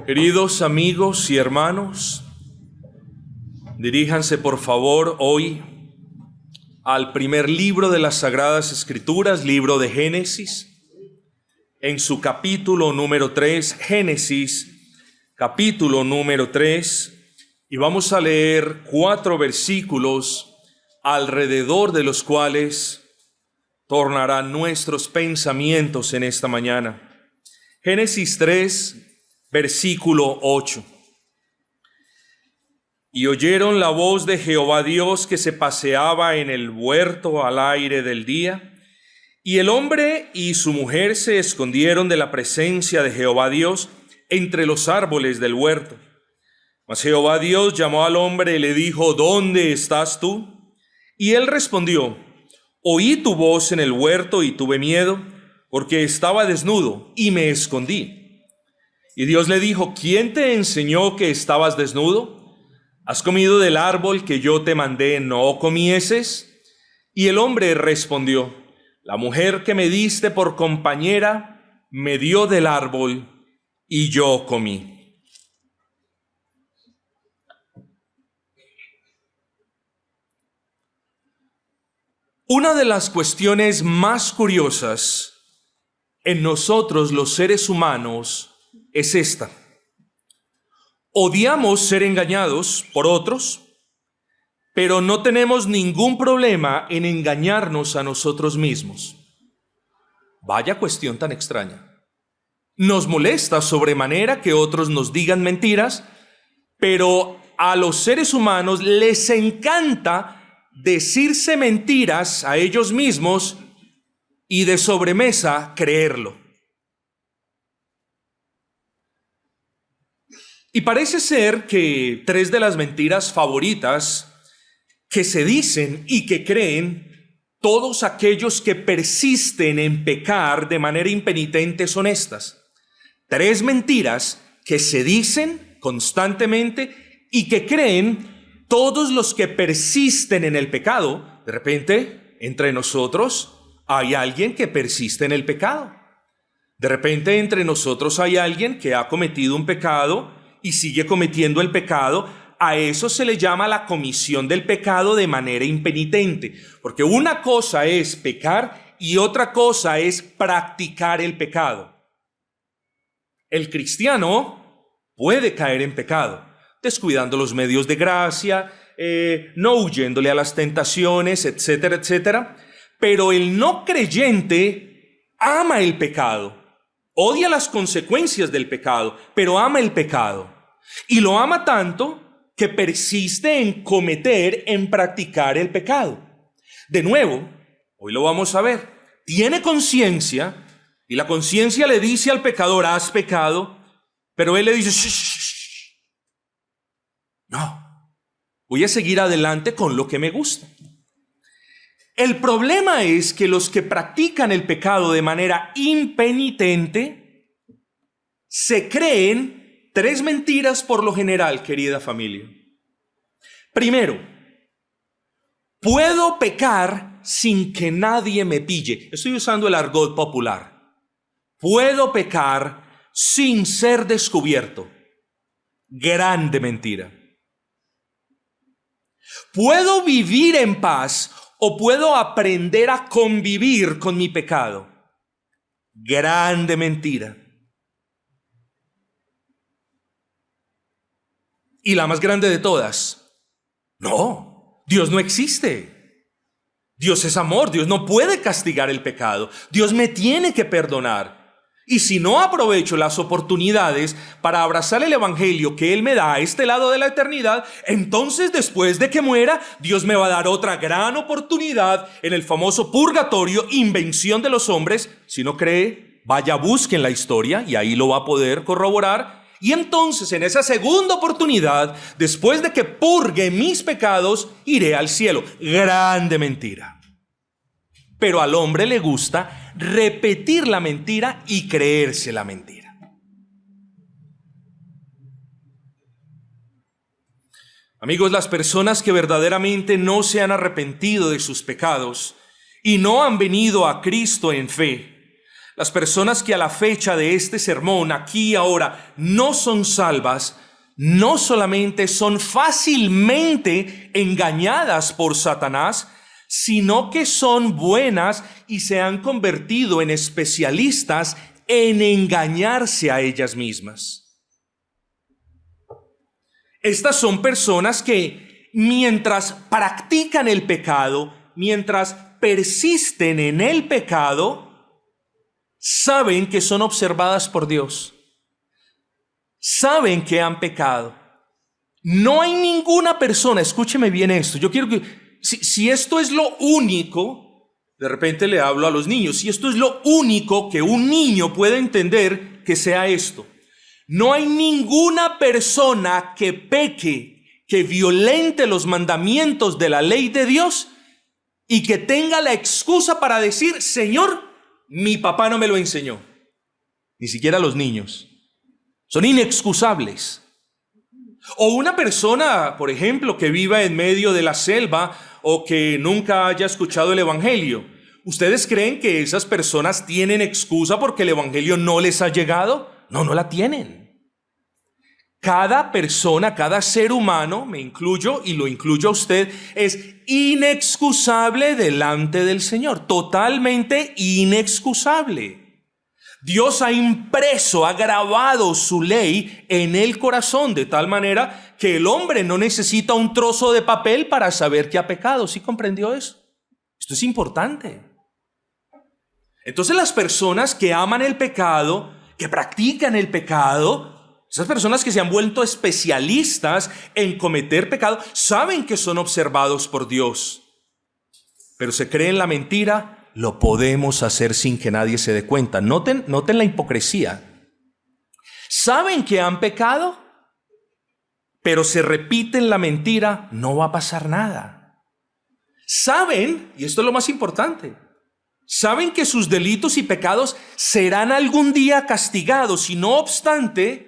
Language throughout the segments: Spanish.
Queridos amigos y hermanos, diríjanse por favor hoy al primer libro de las Sagradas Escrituras, libro de Génesis, en su capítulo número 3, Génesis, capítulo número 3, y vamos a leer 4 versículos alrededor de los cuales tornarán nuestros pensamientos en esta mañana. Génesis 3, versículo 8. Y oyeron la voz de Jehová Dios que se paseaba en el huerto al aire del día, y el hombre y su mujer se escondieron de la presencia de Jehová Dios entre los árboles del huerto. Mas Jehová Dios llamó al hombre y le dijo: ¿Dónde estás tú? Y él respondió: Oí tu voz en el huerto y tuve miedo, porque estaba desnudo y me escondí. Y Dios le dijo: ¿Quién te enseñó que estabas desnudo? ¿Has comido del árbol que yo te mandé no comieses? Y el hombre respondió: La mujer que me diste por compañera me dio del árbol y yo comí. Una de las cuestiones más curiosas en nosotros los seres humanos es esta: odiamos ser engañados por otros, pero no tenemos ningún problema en engañarnos a nosotros mismos. Vaya cuestión tan extraña. Nos molesta sobremanera que otros nos digan mentiras, pero a los seres humanos les encanta decirse mentiras a ellos mismos y de sobremesa creerlo. Y parece ser que 3 de las mentiras favoritas que se dicen y que creen todos aquellos que persisten en pecar de manera impenitente son estas. 3 mentiras que se dicen constantemente y que creen todos los que persisten en el pecado. De repente, entre nosotros hay alguien que persiste en el pecado. De repente, entre nosotros hay alguien que ha cometido un pecado y sigue cometiendo el pecado. A eso se le llama la comisión del pecado de manera impenitente, porque una cosa es pecar y otra cosa es practicar el pecado. El cristiano puede caer en pecado, descuidando los medios de gracia, no huyéndole a las tentaciones, etcétera, etcétera. Pero el no creyente ama el pecado. Odia las consecuencias del pecado, pero ama el pecado. Y lo ama tanto que persiste en practicar el pecado. De nuevo, hoy lo vamos a ver. Tiene conciencia y la conciencia le dice al pecador: has pecado, pero él le dice: shh, no, voy a seguir adelante con lo que me gusta. El problema es que los que practican el pecado de manera impenitente se creen 3 mentiras por lo general, querida familia. Primero, puedo pecar sin que nadie me pille. Estoy usando el argot popular. Puedo pecar sin ser descubierto. Grande mentira. Puedo vivir en paz o puedo aprender a convivir con mi pecado. Grande mentira. Y la más grande de todas: no, Dios no existe. Dios es amor, Dios no puede castigar el pecado. Dios me tiene que perdonar. Y si no aprovecho las oportunidades para abrazar el evangelio que Él me da a este lado de la eternidad, entonces después de que muera, Dios me va a dar otra gran oportunidad en el famoso purgatorio, invención de los hombres. Si no cree, vaya, busque en la historia y ahí lo va a poder corroborar. Y entonces en esa segunda oportunidad, después de que purgue mis pecados, iré al cielo. Grande mentira. Pero al hombre le gusta repetir la mentira y creerse la mentira. Amigos, las personas que verdaderamente no se han arrepentido de sus pecados y no han venido a Cristo en fe, Las personas que a la fecha de este sermón, aquí y ahora, no son salvas, no solamente son fácilmente engañadas por Satanás, sino que son buenas y se han convertido en especialistas en engañarse a ellas mismas. Estas son personas que mientras practican el pecado, mientras persisten en el pecado, saben que son observadas por Dios. Saben que han pecado. No hay ninguna persona, escúcheme bien esto, yo quiero que, si esto es lo único, de repente le hablo a los niños, si esto es lo único que un niño puede entender, que sea esto. No hay ninguna persona que peque, que violente los mandamientos de la ley de Dios y que tenga la excusa para decir, Señor, mi papá no me lo enseñó. Ni siquiera los niños. Son inexcusables. O una persona, por ejemplo, que viva en medio de la selva o que nunca haya escuchado el evangelio. ¿Ustedes creen que esas personas tienen excusa porque el evangelio no les ha llegado? No, no la tienen. Cada persona, cada ser humano, me incluyo y lo incluyo a usted, es inexcusable delante del Señor, totalmente inexcusable. Dios ha impreso, ha grabado su ley en el corazón de tal manera que el hombre no necesita un trozo de papel para saber que ha pecado. ¿Sí comprendió eso? Esto es importante. Entonces las personas que aman el pecado, que practican el pecado, esas personas que se han vuelto especialistas en cometer pecado, saben que son observados por Dios, pero se creen la mentira, lo podemos hacer sin que nadie se dé cuenta. Noten la hipocresía. Saben que han pecado, pero se repiten la mentira, no va a pasar nada. Saben, y esto es lo más importante, saben que sus delitos y pecados serán algún día castigados y no obstante,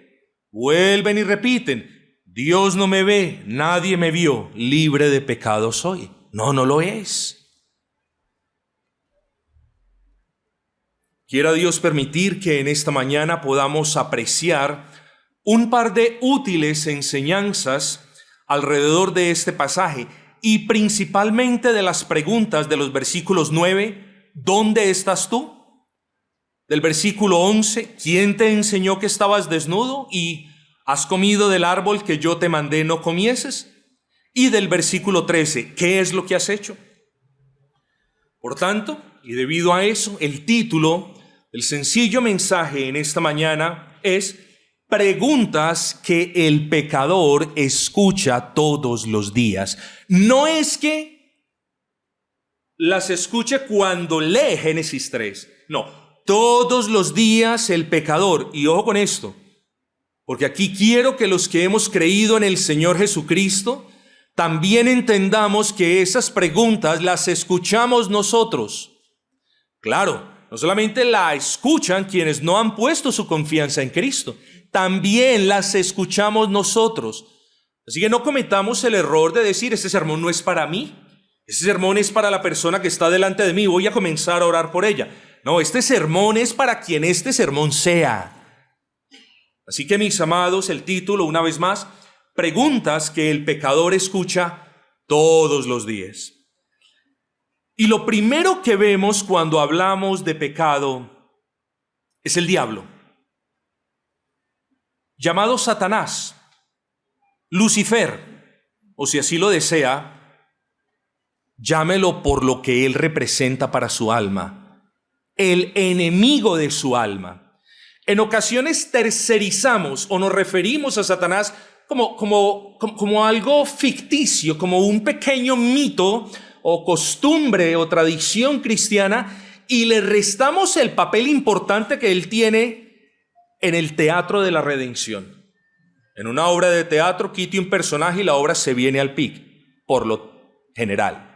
vuelven y repiten, Dios no me ve, nadie me vio, libre de pecado soy. No, no lo es. Quiera Dios permitir que en esta mañana podamos apreciar un par de útiles enseñanzas alrededor de este pasaje y principalmente de las preguntas de los versículos 9, ¿dónde estás tú? Del versículo 11, ¿quién te enseñó que estabas desnudo? Y ¿has comido del árbol que yo te mandé no comieses? Y del versículo 13, ¿qué es lo que has hecho? Por tanto, y debido a eso, el título del sencillo mensaje en esta mañana es preguntas que el pecador escucha todos los días. No es que las escuche cuando lee Génesis 3, no. Todos los días el pecador, y ojo con esto, porque aquí quiero que los que hemos creído en el Señor Jesucristo también entendamos que esas preguntas las escuchamos nosotros. Claro, no solamente la escuchan quienes no han puesto su confianza en Cristo, también las escuchamos nosotros. Así que no cometamos el error de decir, este sermón no es para mí, este sermón es para la persona que está delante de mí, voy a comenzar a orar por ella. No, este sermón es para quien este sermón sea. Así que, mis amados, el título, una vez más, preguntas que el pecador escucha todos los días. Y lo primero que vemos cuando hablamos de pecado es el diablo, llamado Satanás, Lucifer, o si así lo desea, llámelo por lo que él representa para su alma. El enemigo de su alma. En ocasiones tercerizamos o nos referimos a Satanás como algo ficticio, como un pequeño mito o costumbre o tradición cristiana y le restamos el papel importante que él tiene en el teatro de la redención. En una obra de teatro quite un personaje y la obra se viene al pic, por lo general.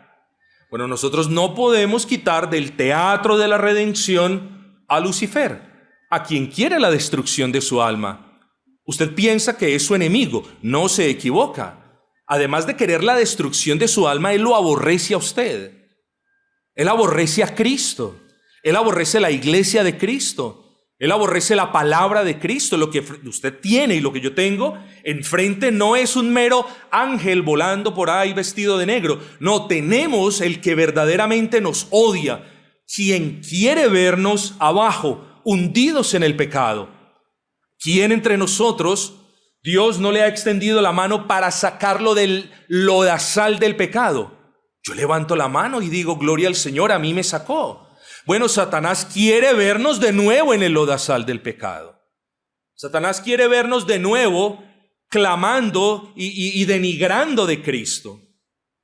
Bueno, nosotros no podemos quitar del teatro de la redención a Lucifer, a quien quiere la destrucción de su alma. Usted piensa que es su enemigo, no se equivoca. Además de querer la destrucción de su alma, él lo aborrece a usted. Él aborrece a Cristo. Él aborrece la iglesia de Cristo. Él aborrece la palabra de Cristo. Lo que usted tiene y lo que yo tengo enfrente no es un mero ángel volando por ahí vestido de negro. No, tenemos el que verdaderamente nos odia, quien quiere vernos abajo, hundidos en el pecado. ¿Quién entre nosotros Dios no le ha extendido la mano para sacarlo del lodazal del pecado? Yo levanto la mano y digo, gloria al Señor, a mí me sacó. Bueno, Satanás quiere vernos de nuevo en el lodazal del pecado. Satanás quiere vernos de nuevo clamando y denigrando de Cristo,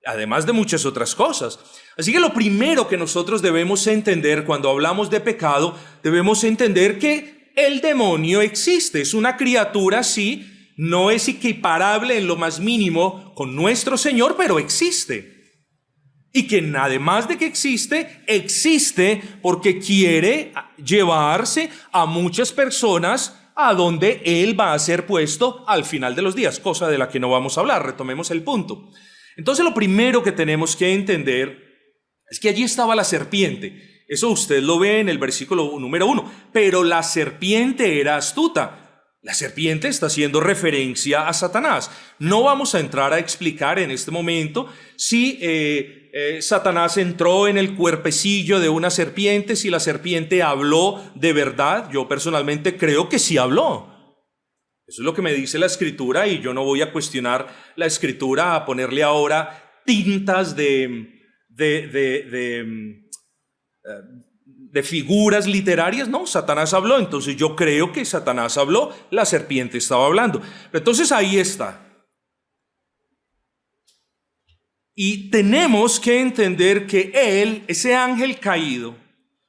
además de muchas otras cosas. Así que lo primero que nosotros debemos entender cuando hablamos de pecado, debemos entender que el demonio existe. Es una criatura, sí, no es equiparable en lo más mínimo con nuestro Señor, pero existe. Y que además de que existe porque quiere llevarse a muchas personas a donde Él va a ser puesto al final de los días, cosa de la que no vamos a hablar. Retomemos el punto. Entonces lo primero que tenemos que entender es que allí estaba la serpiente. Eso usted lo ve en el versículo número 1. Pero la serpiente era astuta. La serpiente está haciendo referencia a Satanás. No vamos a entrar a explicar en este momento si Satanás entró en el cuerpecillo de una serpiente, si la serpiente habló de verdad. Yo personalmente creo que sí habló. Eso es lo que me dice la Escritura y yo no voy a cuestionar la Escritura, a ponerle ahora tintas de figuras literarias. No, Satanás habló, entonces yo creo que Satanás habló, la serpiente estaba hablando. Entonces ahí está. Y tenemos que entender que él, ese ángel caído,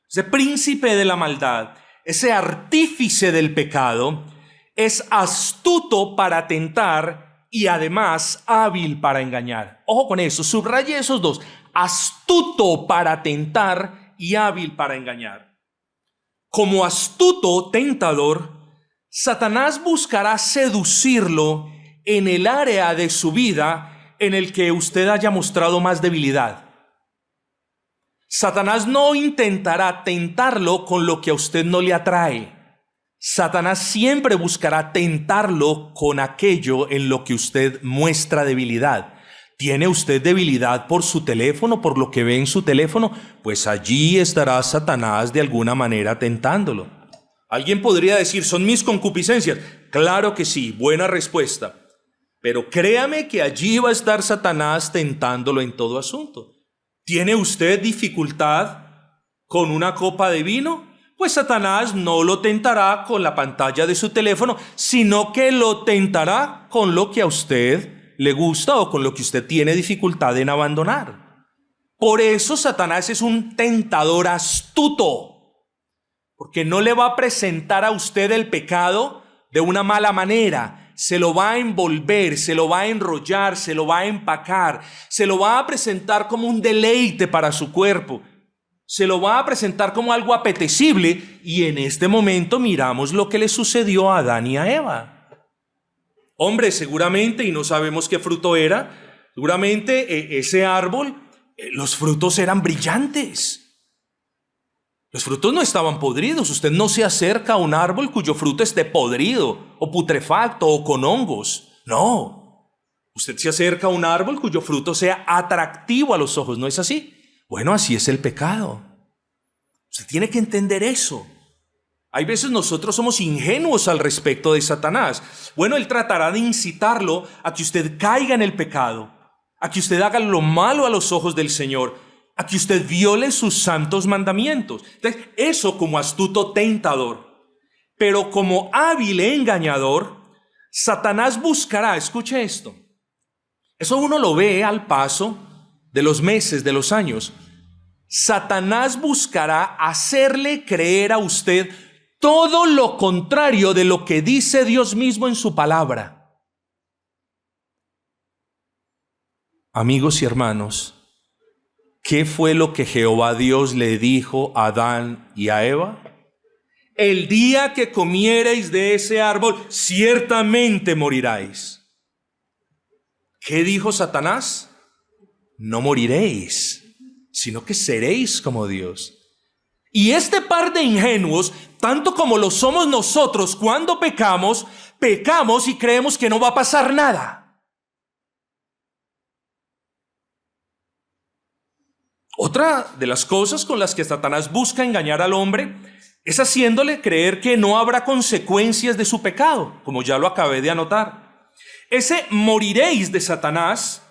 ese príncipe de la maldad, ese artífice del pecado, es astuto para tentar y además hábil para engañar. Ojo con eso, subraye esos dos: astuto para tentar y hábil para engañar. Como astuto tentador, Satanás buscará seducirlo en el área de su vida en el que usted haya mostrado más debilidad. Satanás no intentará tentarlo con lo que a usted no le atrae. Satanás siempre buscará tentarlo con aquello en lo que usted muestra debilidad. ¿Tiene usted debilidad por su teléfono, por lo que ve en su teléfono? Pues allí estará Satanás de alguna manera tentándolo. Alguien podría decir, ¿son mis concupiscencias? Claro que sí, buena respuesta. Pero créame que allí va a estar Satanás tentándolo en todo asunto. ¿Tiene usted dificultad con una copa de vino? Pues Satanás no lo tentará con la pantalla de su teléfono, sino que lo tentará con lo que a usted le gusta o con lo que usted tiene dificultad en abandonar. Por eso Satanás es un tentador astuto, porque no le va a presentar a usted el pecado de una mala manera. Se lo va a envolver, se lo va a enrollar, se lo va a empacar, se lo va a presentar como un deleite para su cuerpo, se lo va a presentar como algo apetecible. Y en este momento miramos lo que le sucedió a Adán y a Eva. Hombre, seguramente, y no sabemos qué fruto era, seguramente ese árbol, los frutos eran brillantes. Los frutos no estaban podridos. Usted no se acerca a un árbol cuyo fruto esté podrido o putrefacto o con hongos. No. Usted se acerca a un árbol cuyo fruto sea atractivo a los ojos. ¿No es así? Bueno, así es el pecado. Usted tiene que entender eso. Hay veces nosotros somos ingenuos al respecto de Satanás. Bueno, él tratará de incitarlo a que usted caiga en el pecado, a que usted haga lo malo a los ojos del Señor, a que usted viole sus santos mandamientos. Entonces, eso como astuto tentador. Pero como hábil engañador, Satanás buscará, escuche esto, eso uno lo ve al paso de los meses, de los años. Satanás buscará hacerle creer a usted todo lo contrario de lo que dice Dios mismo en su palabra. Amigos y hermanos, ¿qué fue lo que Jehová Dios le dijo a Adán y a Eva? El día que comiereis de ese árbol, ciertamente moriráis. ¿Qué dijo Satanás? No moriréis, sino que seréis como Dios. Y este par de ingenuos, tanto como lo somos nosotros cuando pecamos, pecamos y creemos que no va a pasar nada. Otra de las cosas con las que Satanás busca engañar al hombre es haciéndole creer que no habrá consecuencias de su pecado, como ya lo acabé de anotar. No moriréis de Satanás,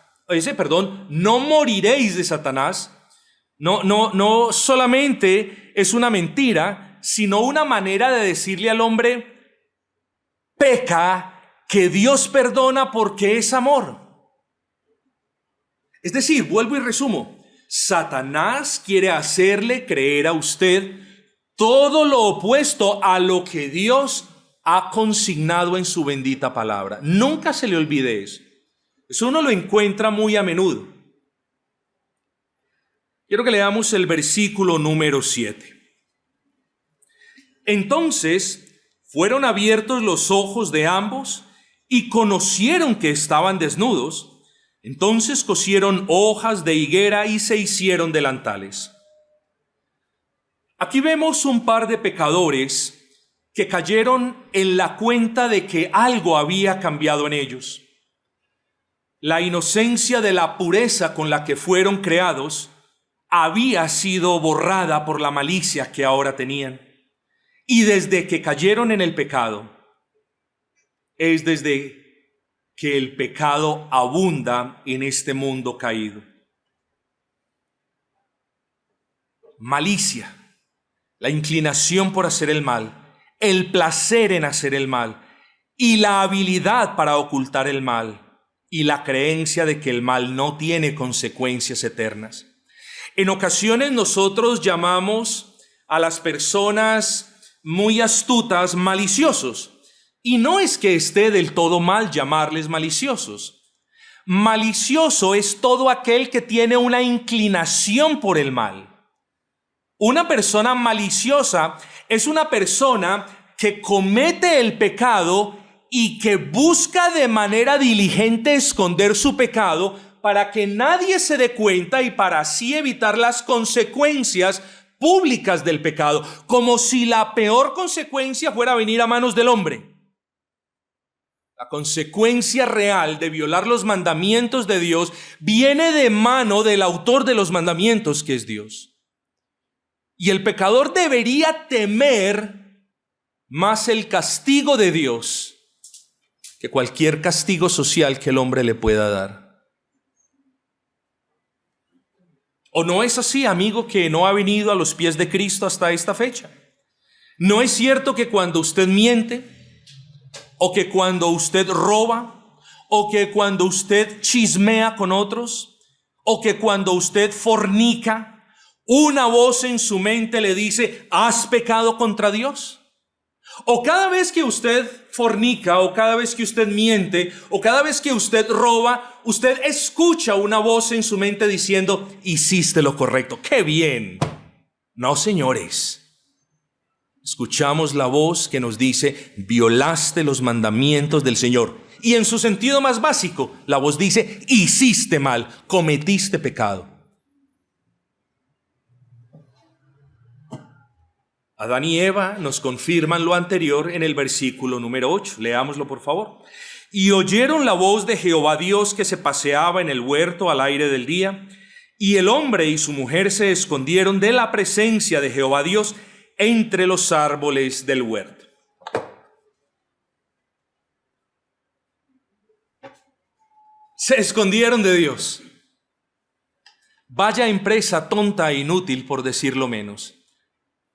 no solamente es una mentira, sino una manera de decirle al hombre: peca, que Dios perdona porque es amor. Es decir, vuelvo y resumo, Satanás quiere hacerle creer a usted todo lo opuesto a lo que Dios ha consignado en su bendita palabra. Nunca se le olvide eso. Eso uno lo encuentra muy a menudo. Quiero que leamos el versículo número 7. Entonces fueron abiertos los ojos de ambos y conocieron que estaban desnudos. Entonces cosieron hojas de higuera y se hicieron delantales. Aquí vemos un par de pecadores que cayeron en la cuenta de que algo había cambiado en ellos. La inocencia de la pureza con la que fueron creados había sido borrada por la malicia que ahora tenían. Y desde que cayeron en el pecado, es desde que el pecado abunda en este mundo caído. Malicia, la inclinación por hacer el mal, el placer en hacer el mal y la habilidad para ocultar el mal y la creencia de que el mal no tiene consecuencias eternas. En ocasiones nosotros llamamos a las personas muy astutas maliciosos, y no es que esté del todo mal llamarles maliciosos. Malicioso es todo aquel que tiene una inclinación por el mal. Una persona maliciosa es una persona que comete el pecado y que busca de manera diligente esconder su pecado para que nadie se dé cuenta y para así evitar las consecuencias públicas del pecado, como si la peor consecuencia fuera venir a manos del hombre. La consecuencia real de violar los mandamientos de Dios viene de mano del autor de los mandamientos, que es Dios. Y el pecador debería temer más el castigo de Dios que cualquier castigo social que el hombre le pueda dar. ¿O no es así, amigo, que no ha venido a los pies de Cristo hasta esta fecha? ¿No es cierto que cuando usted miente, o que cuando usted roba, o que cuando usted chismea con otros, o que cuando usted fornica, una voz en su mente le dice: ¿has pecado contra Dios? O cada vez que usted fornica, o cada vez que usted miente, o cada vez que usted roba, usted escucha una voz en su mente diciendo: hiciste lo correcto, ¡qué bien! No, señores. Escuchamos la voz que nos dice: violaste los mandamientos del Señor. Y en su sentido más básico, la voz dice: hiciste mal, cometiste pecado. Adán y Eva nos confirman lo anterior en el versículo número 8. Leámoslo, por favor. Y oyeron la voz de Jehová Dios que se paseaba en el huerto al aire del día, y el hombre y su mujer se escondieron de la presencia de Jehová Dios entre los árboles del huerto. Se escondieron de Dios. Vaya empresa tonta e inútil, por decirlo menos.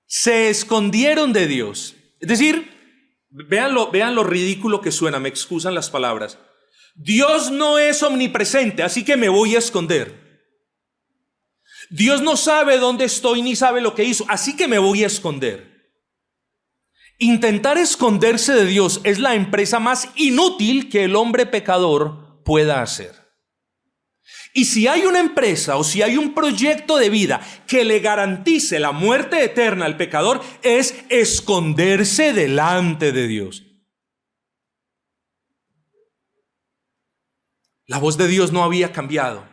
Se escondieron de Dios. Es decir, vean lo ridículo que suena, me excusan las palabras. Dios no es omnipresente, así que me voy a esconder. Dios no sabe dónde estoy ni sabe lo que hizo, así que me voy a esconder. Intentar esconderse de Dios es la empresa más inútil que el hombre pecador pueda hacer. Y si hay una empresa o si hay un proyecto de vida que le garantice la muerte eterna al pecador, es esconderse delante de Dios. La voz de Dios no había cambiado.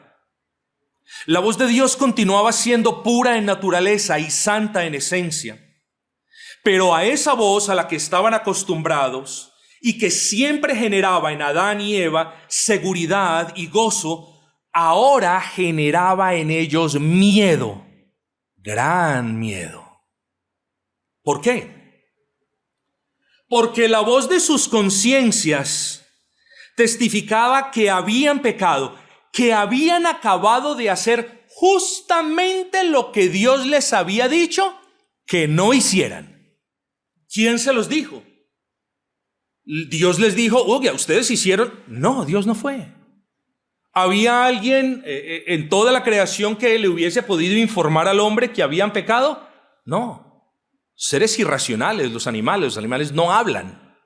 La voz de Dios continuaba siendo pura en naturaleza y santa en esencia. Pero a esa voz a la que estaban acostumbrados y que siempre generaba en Adán y Eva seguridad y gozo, ahora generaba en ellos miedo, gran miedo. ¿Por qué? Porque la voz de sus conciencias testificaba que habían pecado, que habían acabado de hacer justamente lo que Dios les había dicho que no hicieran. ¿Quién se los dijo? Dios les dijo, oye, ¿ustedes hicieron? No, Dios no fue. ¿Había alguien en toda la creación que le hubiese podido informar al hombre que habían pecado? No. Seres irracionales, los animales no hablan.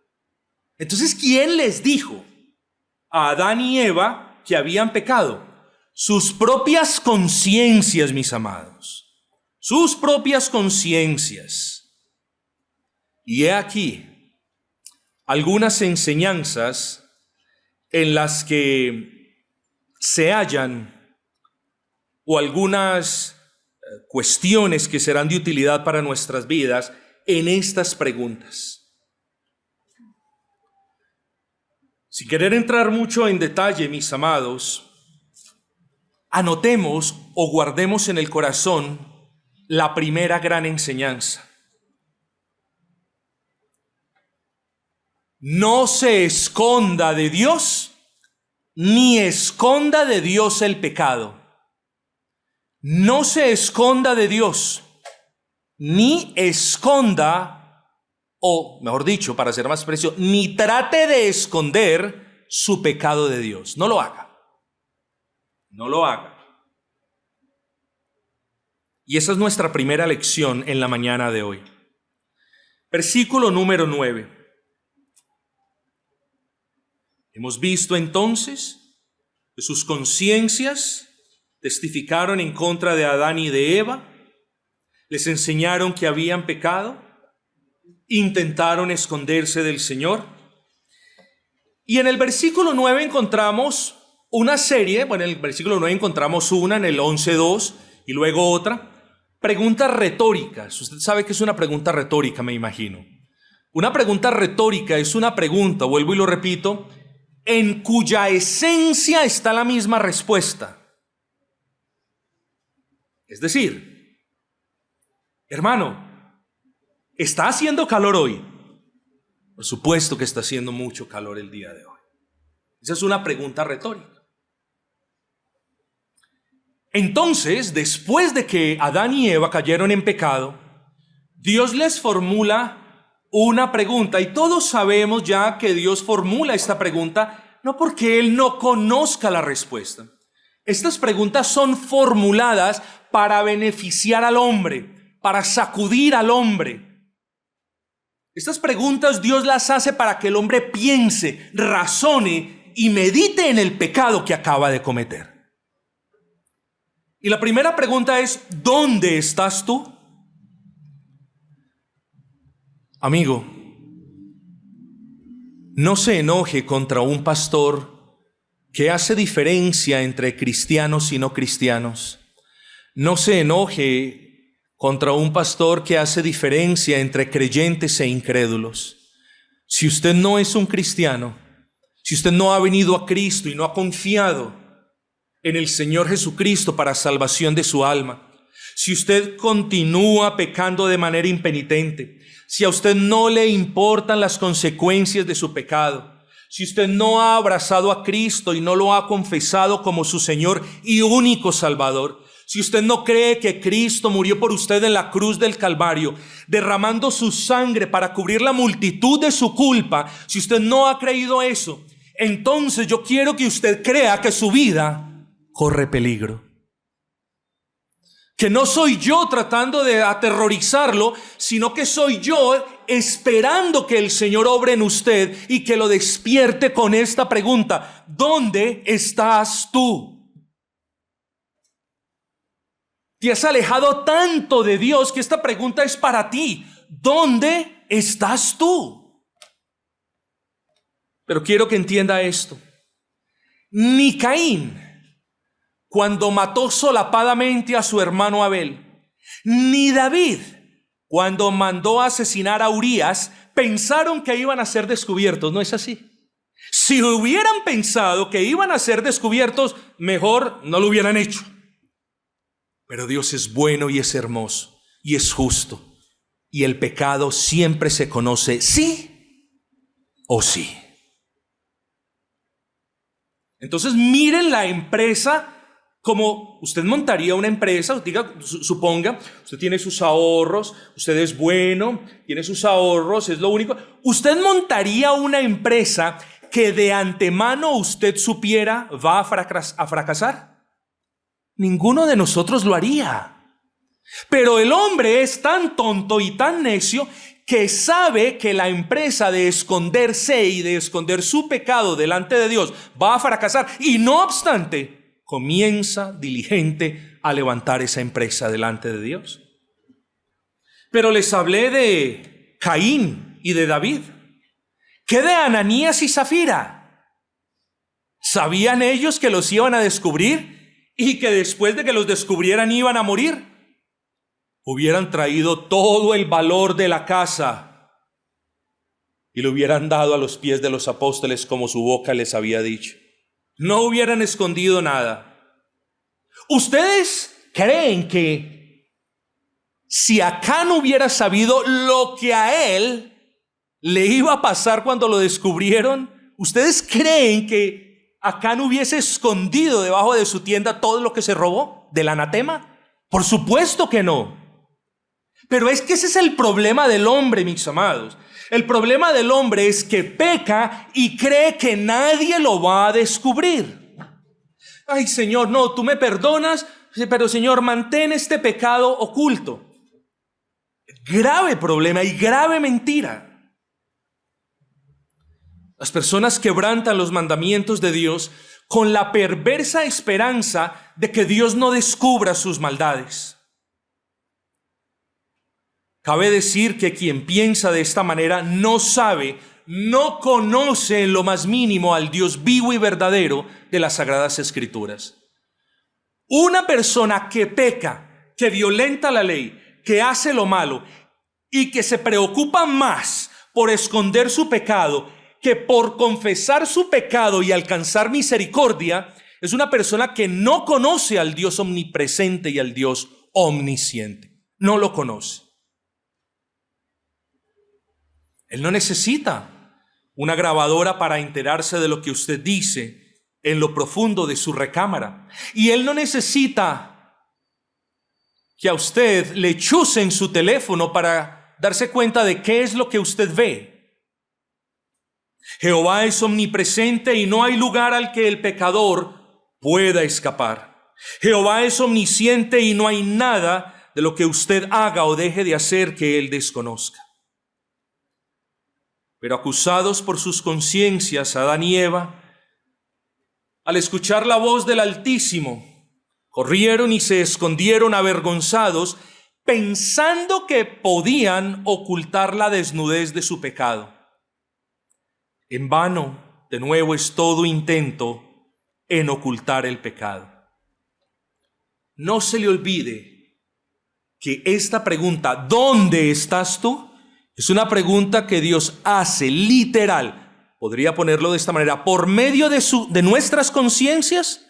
Entonces, ¿quién les dijo a Adán y Eva que habían pecado? Sus propias conciencias, mis amados. Sus propias conciencias. Y he aquí algunas enseñanzas en las que se hallan o algunas cuestiones que serán de utilidad para nuestras vidas en estas preguntas. Sin querer entrar mucho en detalle, mis amados, anotemos o guardemos en el corazón la primera gran enseñanza. No se esconda de Dios, ni esconda de Dios el pecado. No se esconda de Dios, ni esconda, o mejor dicho, para ser más preciso, ni trate de esconder su pecado de Dios. No lo haga. No lo haga. Y esa es nuestra primera lección en la mañana de hoy. Versículo número 9. Hemos visto entonces que sus conciencias testificaron en contra de Adán y de Eva, les enseñaron que habían pecado, intentaron esconderse del Señor. Y en el versículo 9 encontramos una serie, en el versículo 9 encontramos una, en el 11:2 y luego otra, preguntas retóricas. Usted sabe que es una pregunta retórica, me imagino. Una pregunta retórica es una pregunta, vuelvo y lo repito, en cuya esencia está la misma respuesta. Es decir, hermano, ¿está haciendo calor hoy? Por supuesto que está haciendo mucho calor el día de hoy. Esa es una pregunta retórica. Entonces, después de que Adán y Eva cayeron en pecado, Dios les formula una pregunta, y todos sabemos ya que Dios formula esta pregunta no porque Él no conozca la respuesta. Estas preguntas son formuladas para beneficiar al hombre, para sacudir al hombre. Estas preguntas Dios las hace para que el hombre piense, razone y medite en el pecado que acaba de cometer. Y la primera pregunta es, ¿dónde estás tú? Amigo, no se enoje contra un pastor que hace diferencia entre cristianos y no cristianos. No se enoje contra un pastor que hace diferencia entre creyentes e incrédulos. Si usted no es un cristiano, si usted no ha venido a Cristo y no ha confiado en el Señor Jesucristo para salvación de su alma, si usted continúa pecando de manera impenitente, si a usted no le importan las consecuencias de su pecado, si usted no ha abrazado a Cristo y no lo ha confesado como su Señor y único Salvador, si usted no cree que Cristo murió por usted en la cruz del Calvario, derramando su sangre para cubrir la multitud de su culpa, si usted no ha creído eso, entonces yo quiero que usted crea que su vida corre peligro. Que no soy yo tratando de aterrorizarlo, sino que soy yo esperando que el Señor obre en usted y que lo despierte con esta pregunta: ¿dónde estás tú? Te has alejado tanto de Dios que esta pregunta es para ti. ¿Dónde estás tú? Pero quiero que entienda esto. Ni Caín, cuando mató solapadamente a su hermano Abel, ni David, cuando mandó a asesinar a Urías, pensaron que iban a ser descubiertos. ¿No es así? Si hubieran pensado que iban a ser descubiertos, mejor no lo hubieran hecho. Pero Dios es bueno y es hermoso y es justo. Y el pecado siempre se conoce sí o sí. Entonces miren la empresa como usted montaría una empresa. Suponga, usted tiene sus ahorros, usted es bueno, tiene sus ahorros, es lo único. ¿Usted montaría una empresa que de antemano usted supiera va a fracasar? Ninguno de nosotros lo haría. Pero el hombre es tan tonto y tan necio que sabe que la empresa de esconderse y de esconder su pecado delante de Dios va a fracasar, y no obstante comienza diligente a levantar esa empresa delante de Dios. Pero les hablé de Caín y de David. ¿Qué de Ananías y Zafira? ¿Sabían ellos que los iban a descubrir y que después de que los descubrieran iban a morir? Hubieran traído todo el valor de la casa y lo hubieran dado a los pies de los apóstoles como su boca les había dicho. No hubieran escondido nada. ¿Ustedes creen que si Acán hubiera sabido lo que a él le iba a pasar cuando lo descubrieron, ustedes creen que Acán hubiese escondido debajo de su tienda todo lo que se robó del anatema? Por supuesto que no. Pero es que ese es el problema del hombre, mis amados. El problema del hombre es que peca y cree que nadie lo va a descubrir. Ay, Señor, no, tú me perdonas, pero Señor, mantén este pecado oculto. Grave problema y grave mentira. Las personas quebrantan los mandamientos de Dios con la perversa esperanza de que Dios no descubra sus maldades. Cabe decir que quien piensa de esta manera no sabe, no conoce en lo más mínimo al Dios vivo y verdadero de las Sagradas Escrituras. Una persona que peca, que violenta la ley, que hace lo malo y que se preocupa más por esconder su pecado que por confesar su pecado y alcanzar misericordia, es una persona que no conoce al Dios omnipresente y al Dios omnisciente. No lo conoce. Él no necesita una grabadora para enterarse de lo que usted dice en lo profundo de su recámara. Y él no necesita que a usted le chusen su teléfono para darse cuenta de qué es lo que usted ve. Jehová es omnipresente y no hay lugar al que el pecador pueda escapar. Jehová es omnisciente y no hay nada de lo que usted haga o deje de hacer que él desconozca. Pero acusados por sus conciencias, Adán y Eva, al escuchar la voz del Altísimo, corrieron y se escondieron avergonzados, pensando que podían ocultar la desnudez de su pecado. En vano, de nuevo, es todo intento en ocultar el pecado. No se le olvide que esta pregunta, ¿dónde estás tú?, es una pregunta que Dios hace literal, podría ponerlo de esta manera, por medio de nuestras conciencias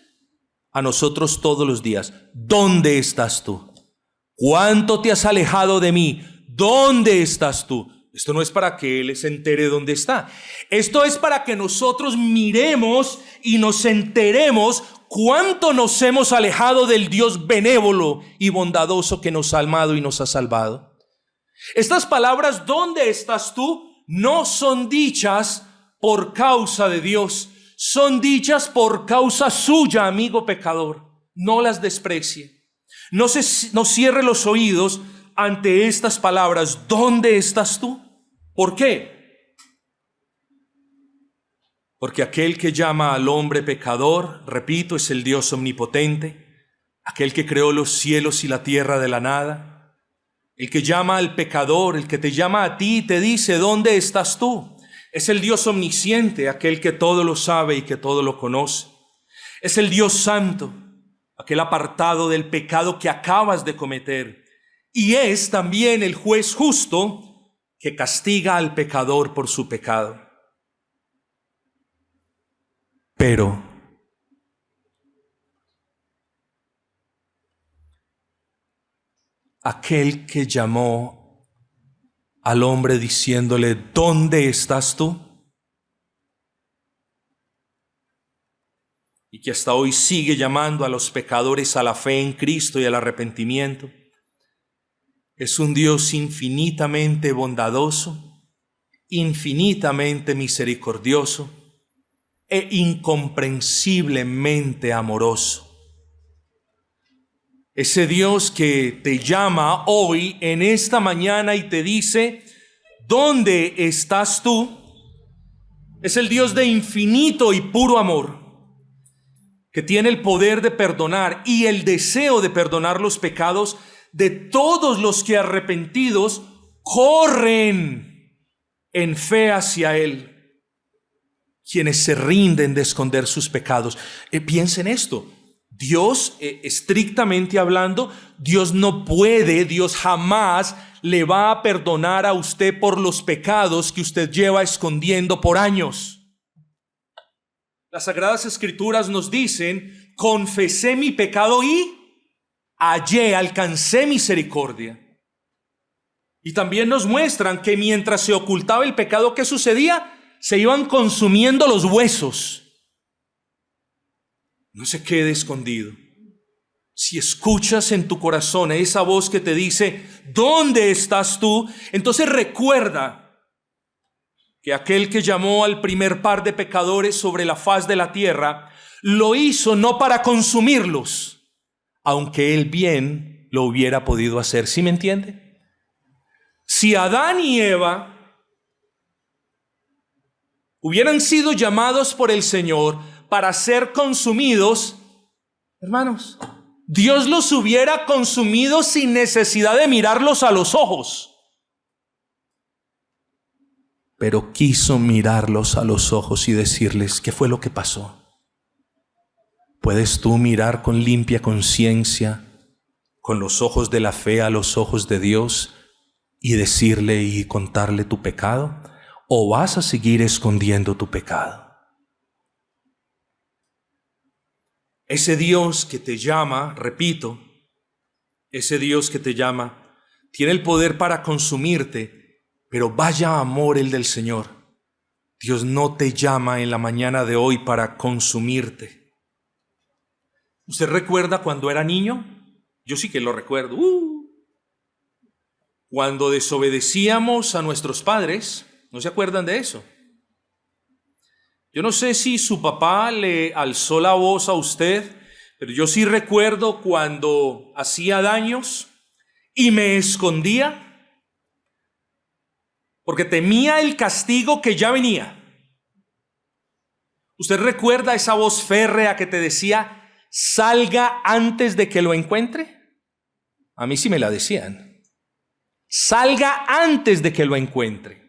a nosotros todos los días. ¿Dónde estás tú? ¿Cuánto te has alejado de mí? ¿Dónde estás tú? Esto no es para que Él se entere dónde está. Esto es para que nosotros miremos y nos enteremos cuánto nos hemos alejado del Dios benévolo y bondadoso que nos ha amado y nos ha salvado. Estas palabras, ¿dónde estás tú?, no son dichas por causa de Dios, son dichas por causa suya, amigo pecador. No las desprecie. No cierre los oídos ante estas palabras. ¿Dónde estás tú? ¿Por qué? Porque aquel que llama al hombre pecador, repito, es el Dios omnipotente, aquel que creó los cielos y la tierra de la nada. El que llama al pecador, el que te llama a ti y te dice, ¿dónde estás tú?, es el Dios omnisciente, aquel que todo lo sabe y que todo lo conoce. Es el Dios santo, aquel apartado del pecado que acabas de cometer. Y es también el juez justo que castiga al pecador por su pecado. Pero aquel que llamó al hombre diciéndole, ¿dónde estás tú? Y que hasta hoy sigue llamando a los pecadores a la fe en Cristo y al arrepentimiento. Es un Dios infinitamente bondadoso, infinitamente misericordioso e incomprensiblemente amoroso. Ese Dios que te llama hoy, en esta mañana, y te dice, ¿dónde estás tú? Es el Dios de infinito y puro amor, que tiene el poder de perdonar y el deseo de perdonar los pecados de todos los que arrepentidos corren en fe hacia Él, quienes se rinden de esconder sus pecados. Piensen esto, Dios, estrictamente hablando, Dios jamás le va a perdonar a usted por los pecados que usted lleva escondiendo por años. Las Sagradas Escrituras nos dicen, confesé mi pecado y alcancé misericordia. Y también nos muestran que mientras se ocultaba el pecado, ¿qué sucedía? Se iban consumiendo los huesos. No se quede escondido. Si escuchas en tu corazón esa voz que te dice, ¿dónde estás tú? Entonces recuerda que aquel que llamó al primer par de pecadores sobre la faz de la tierra, lo hizo no para consumirlos, aunque él bien lo hubiera podido hacer. ¿Sí me entiende? Si Adán y Eva hubieran sido llamados por el Señor para ser consumidos, hermanos, Dios los hubiera consumido sin necesidad de mirarlos a los ojos. Pero quiso mirarlos a los ojos y decirles, ¿qué fue lo que pasó? ¿Puedes tú mirar con limpia conciencia, con los ojos de la fe a los ojos de Dios, y decirle y contarle tu pecado? ¿O vas a seguir escondiendo tu pecado? Ese Dios que te llama, repito, ese Dios que te llama, tiene el poder para consumirte, pero vaya amor el del Señor. Dios no te llama en la mañana de hoy para consumirte. ¿Usted recuerda cuando era niño? Yo sí que lo recuerdo. Cuando desobedecíamos a nuestros padres, ¿no se acuerdan de eso? Yo no sé si su papá le alzó la voz a usted, pero yo sí recuerdo cuando hacía daños y me escondía porque temía el castigo que ya venía. ¿Usted recuerda esa voz férrea que te decía, salga antes de que lo encuentre? A mí sí me la decían. Salga antes de que lo encuentre.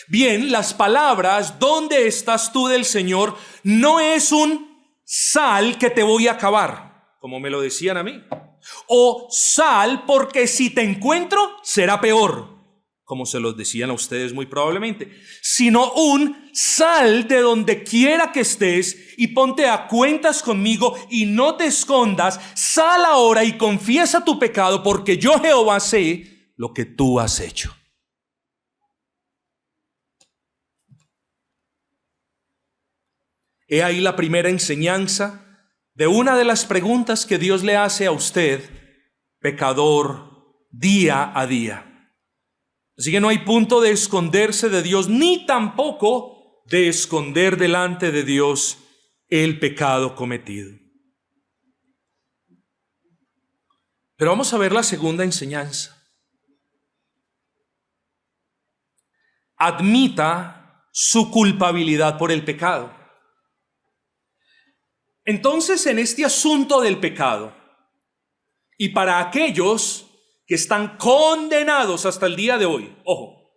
Bien, las palabras, ¿dónde estás tú del Señor? No es un sal que te voy a acabar, como me lo decían a mí. O sal porque si te encuentro será peor, como se los decían a ustedes muy probablemente, sino un sal de donde quiera que estés y ponte a cuentas conmigo y no te escondas, sal ahora y confiesa tu pecado, porque yo Jehová sé lo que tú has hecho. He ahí la primera enseñanza de una de las preguntas que Dios le hace a usted, pecador, día a día. Así que no hay punto de esconderse de Dios, ni tampoco de esconder delante de Dios el pecado cometido. Pero vamos a ver la segunda enseñanza. Admita su culpabilidad por el pecado. Entonces, en este asunto del pecado, y para aquellos que están condenados hasta el día de hoy, ojo,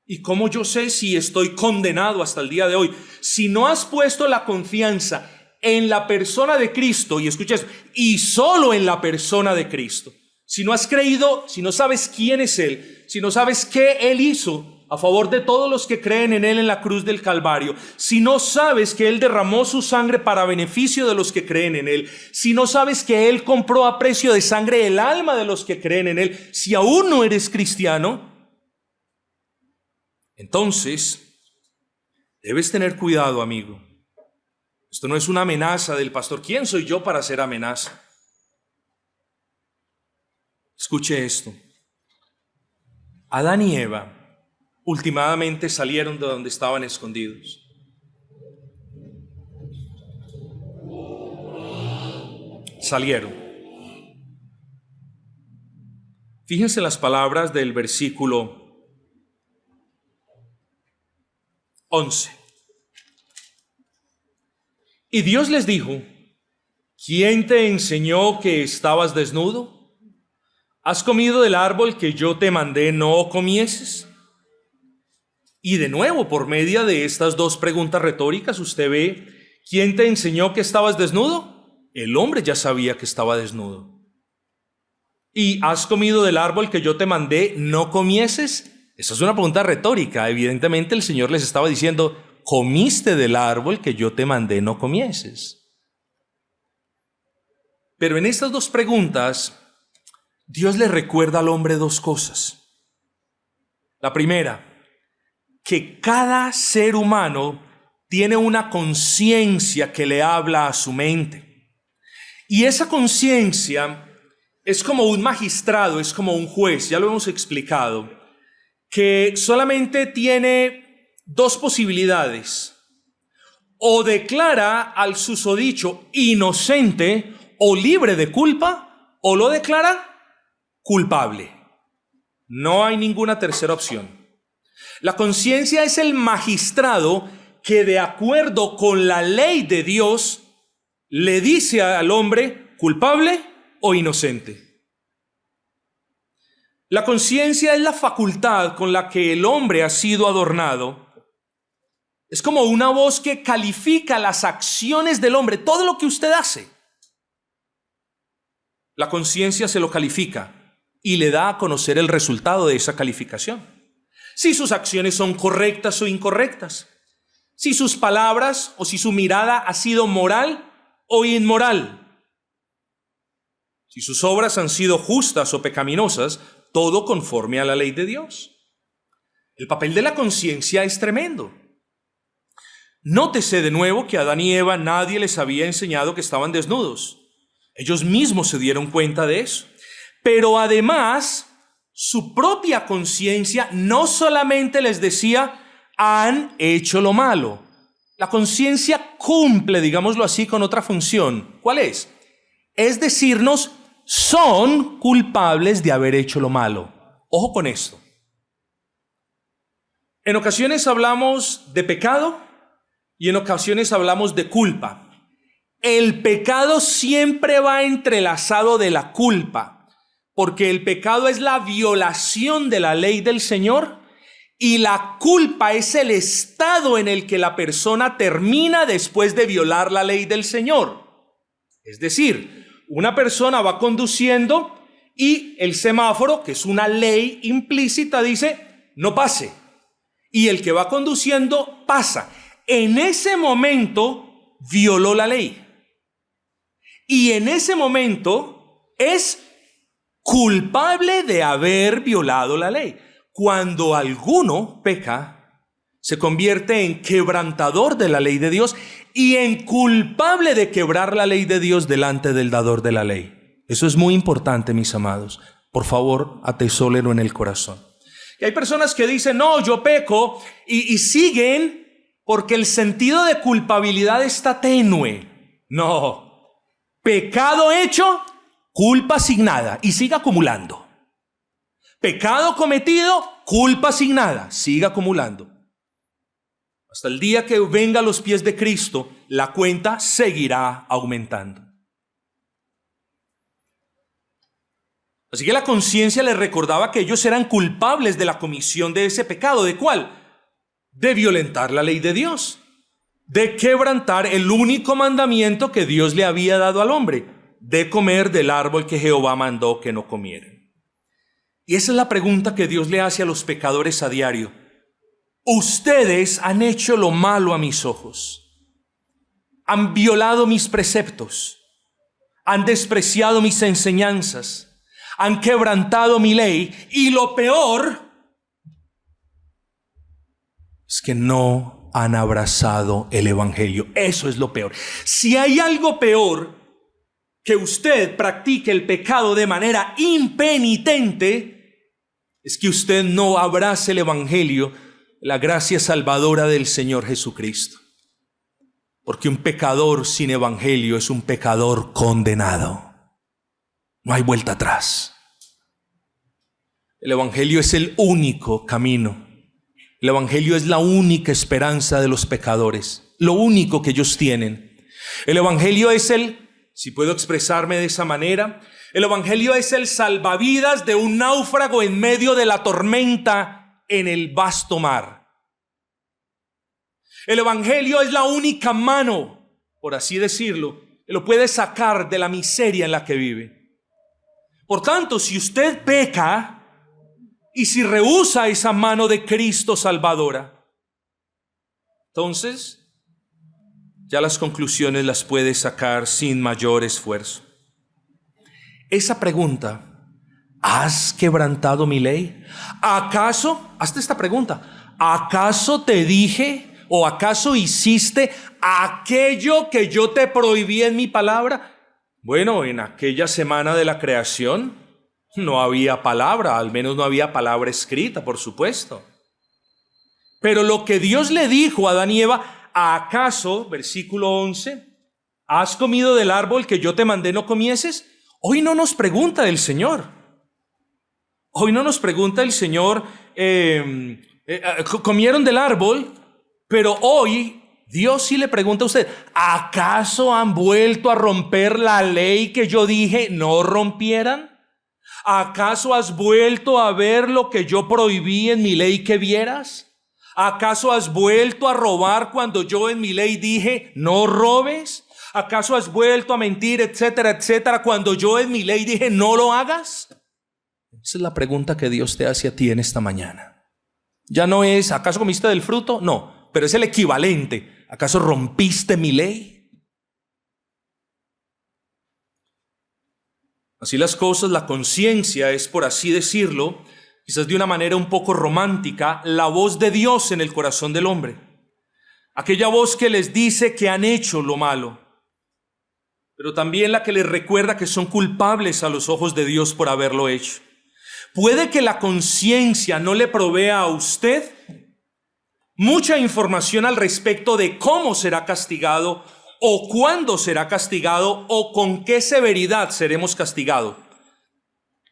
¿y cómo yo sé si estoy condenado hasta el día de hoy? Si no has puesto la confianza en la persona de Cristo, y escucha esto, y solo en la persona de Cristo. Si no has creído, si no sabes quién es Él, si no sabes qué Él hizo a favor de todos los que creen en Él en la cruz del Calvario, si no sabes que Él derramó su sangre para beneficio de los que creen en Él, si no sabes que Él compró a precio de sangre el alma de los que creen en Él, si aún no eres cristiano, entonces debes tener cuidado, amigo. Esto no es una amenaza del pastor. ¿Quién soy yo para hacer amenaza? Escuche esto. Adán y Eva últimamente salieron de donde estaban escondidos. Salieron. Fíjense las palabras del versículo 11. Y Dios les dijo: ¿quién te enseñó que estabas desnudo? ¿Has comido del árbol que yo te mandé no comieses? Y de nuevo, por medio de estas dos preguntas retóricas, usted ve, ¿quién te enseñó que estabas desnudo? El hombre ya sabía que estaba desnudo. ¿Y has comido del árbol que yo te mandé no comieses? Esa es una pregunta retórica. Evidentemente el Señor les estaba diciendo: comiste del árbol que yo te mandé no comieses. Pero en estas dos preguntas, Dios le recuerda al hombre dos cosas. La primera, que cada ser humano tiene una conciencia que le habla a su mente. Y esa conciencia es como un magistrado, es como un juez, ya lo hemos explicado, que solamente tiene dos posibilidades: o declara al susodicho inocente o libre de culpa, o lo declara culpable. No hay ninguna tercera opción. La conciencia es el magistrado que, de acuerdo con la ley de Dios, le dice al hombre culpable o inocente. La conciencia es la facultad con la que el hombre ha sido adornado. Es como una voz que califica las acciones del hombre, todo lo que usted hace. La conciencia se lo califica y le da a conocer el resultado de esa calificación. Si sus acciones son correctas o incorrectas, si sus palabras o si su mirada ha sido moral o inmoral, si sus obras han sido justas o pecaminosas, todo conforme a la ley de Dios. El papel de la conciencia es tremendo. Nótese de nuevo que a Adán y Eva nadie les había enseñado que estaban desnudos. Ellos mismos se dieron cuenta de eso. Pero además, su propia conciencia no solamente les decía: han hecho lo malo. La conciencia cumple, digámoslo así, con otra función. ¿Cuál es? Es decirnos: son culpables de haber hecho lo malo. Ojo con esto. En ocasiones hablamos de pecado y en ocasiones hablamos de culpa. El pecado siempre va entrelazado de la culpa, porque el pecado es la violación de la ley del Señor y la culpa es el estado en el que la persona termina después de violar la ley del Señor. Es decir, una persona va conduciendo y el semáforo, que es una ley implícita, dice: no pase. Y el que va conduciendo pasa. En ese momento violó la ley. Y en ese momento es culpable de haber violado la ley. Cuando alguno peca, se convierte en quebrantador de la ley de Dios y en culpable de quebrar la ley de Dios delante del dador de la ley. Eso es muy importante, mis amados. Por favor, atesórelo en el corazón. Y hay personas que dicen: no, yo peco, y siguen porque el sentido de culpabilidad está tenue. No, pecado hecho, culpa asignada, y siga acumulando. Pecado cometido, culpa asignada, siga acumulando. Hasta el día que venga a los pies de Cristo, la cuenta seguirá aumentando. Así que la conciencia les recordaba que ellos eran culpables de la comisión de ese pecado. ¿De cuál? De violentar la ley de Dios. de quebrantar el único mandamiento que Dios le había dado al hombre, de comer del árbol que Jehová mandó que no comieran. Y esa es la pregunta que Dios le hace a los pecadores a diario. Ustedes han hecho lo malo a mis ojos, han violado mis preceptos, han despreciado mis enseñanzas, han quebrantado mi ley, y lo peor es que no han abrazado el evangelio. Eso es lo peor. Si hay algo peor que usted practique el pecado de manera impenitente, es que usted no abrace el evangelio, la gracia salvadora del Señor Jesucristo. Porque un pecador sin evangelio es un pecador condenado. No hay vuelta atrás. El evangelio es el único camino. El evangelio es la única esperanza de los pecadores. Lo único que ellos tienen. El evangelio es si puedo expresarme de esa manera, el evangelio es el salvavidas de un náufrago en medio de la tormenta en el vasto mar. El evangelio es la única mano, por así decirlo, que lo puede sacar de la miseria en la que vive. Por tanto, si usted peca y si rehúsa esa mano de Cristo salvadora, entonces ya las conclusiones las puede sacar sin mayor esfuerzo. Esa pregunta, ¿has quebrantado mi ley? ¿Acaso, hazte esta pregunta, ¿acaso te dije o acaso hiciste aquello que yo te prohibí en mi palabra? Bueno, en aquella semana de la creación no había palabra, al menos no había palabra escrita, por supuesto. Pero lo que Dios le dijo a Adán y Eva, ¿acaso, versículo 11, has comido del árbol que yo te mandé no comieses? Hoy no nos pregunta el Señor. Hoy no nos pregunta el Señor, ¿comieron del árbol? Pero hoy Dios sí le pregunta a usted, ¿acaso han vuelto a romper la ley que yo dije no rompieran? ¿Acaso has vuelto a ver lo que yo prohibí en mi ley que vieras? ¿Acaso has vuelto a robar cuando yo en mi ley dije no robes? ¿Acaso has vuelto a mentir, etcétera, etcétera, cuando yo en mi ley dije no lo hagas? Esa es la pregunta que Dios te hace a ti en esta mañana. Ya no es, ¿acaso comiste del fruto? No, pero es el equivalente. ¿Acaso rompiste mi ley? Así las cosas, la conciencia es, por así decirlo, quizás de una manera un poco romántica, la voz de Dios en el corazón del hombre. Aquella voz que les dice que han hecho lo malo, pero también la que les recuerda que son culpables a los ojos de Dios por haberlo hecho. Puede que la conciencia no le provea a usted mucha información al respecto de cómo será castigado o cuándo será castigado o con qué severidad seremos castigados.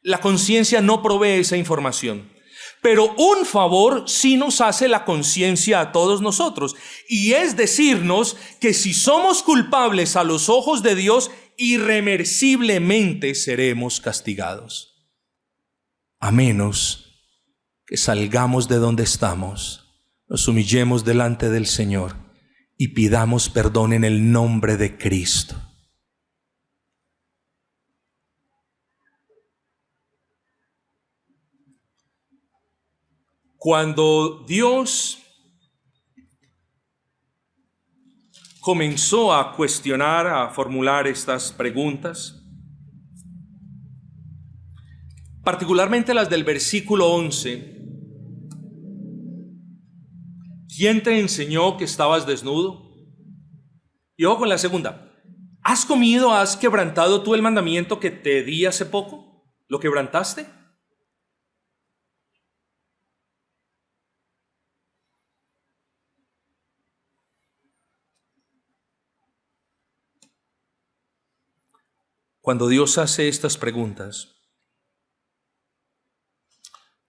La conciencia no provee esa información, pero un favor sí nos hace la conciencia a todos nosotros, y es decirnos que si somos culpables a los ojos de Dios, irreversiblemente seremos castigados, a menos que salgamos de donde estamos, nos humillemos delante del Señor y pidamos perdón en el nombre de Cristo. Cuando Dios comenzó a cuestionar, a formular estas preguntas, particularmente las del versículo 11, ¿quién te enseñó que estabas desnudo? Y ojo con la segunda, ¿has comido, has quebrantado tú el mandamiento que te di hace poco? ¿Lo quebrantaste? Cuando Dios hace estas preguntas,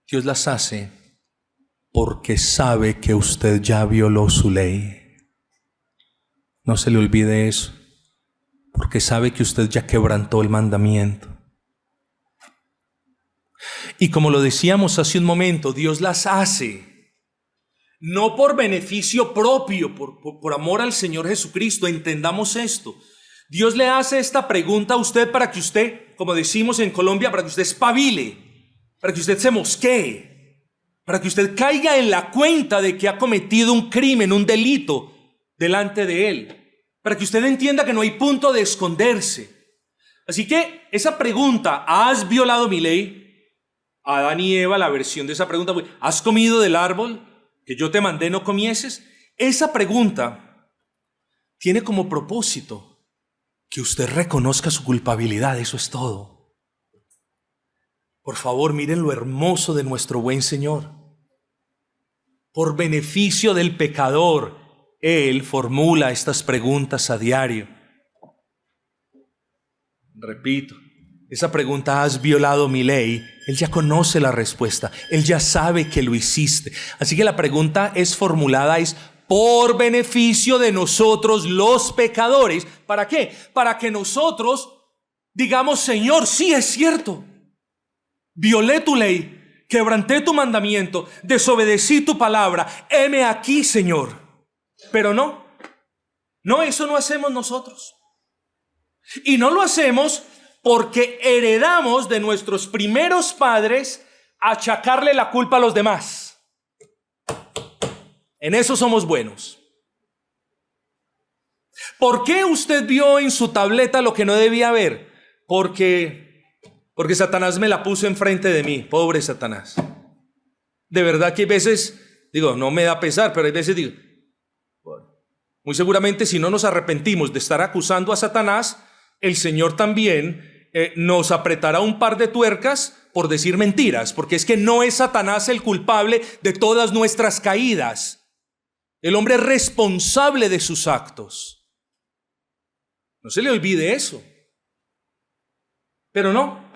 Dios las hace porque sabe que usted ya violó su ley. No se le olvide eso, porque sabe que usted ya quebrantó el mandamiento. Y como lo decíamos hace un momento, Dios las hace no por beneficio propio, por amor al Señor Jesucristo. Entendamos esto. Dios le hace esta pregunta a usted para que usted, como decimos en Colombia, para que usted espabile, para que usted se mosquee, para que usted caiga en la cuenta de que ha cometido un crimen, un delito delante de Él, para que usted entienda que no hay punto de esconderse. Así que esa pregunta, ¿has violado mi ley? Adán y Eva, la versión de esa pregunta fue, ¿has comido del árbol que yo te mandé no comieses? Esa pregunta tiene como propósito que usted reconozca su culpabilidad, eso es todo. Por favor, miren lo hermoso de nuestro buen Señor. Por beneficio del pecador, Él formula estas preguntas a diario. Repito, esa pregunta, ¿has violado mi ley? Él ya conoce la respuesta, Él ya sabe que lo hiciste. Así que la pregunta es formulada, es por beneficio de nosotros los pecadores. ¿Para qué? Para que nosotros digamos, Señor, sí es cierto, violé tu ley, quebranté tu mandamiento, desobedecí tu palabra, heme aquí, Señor. Pero no, eso no hacemos nosotros. Y no lo hacemos porque heredamos de nuestros primeros padres achacarle la culpa a los demás. En eso somos buenos. ¿Por qué usted vio en su tableta lo que no debía ver? Porque Satanás me la puso enfrente de mí. Pobre Satanás. De verdad que hay veces, no me da pesar, pero hay veces digo, bueno, muy seguramente si no nos arrepentimos de estar acusando a Satanás, el Señor también nos apretará un par de tuercas por decir mentiras, porque es que no es Satanás el culpable de todas nuestras caídas. El hombre es responsable de sus actos. No se le olvide eso. Pero no.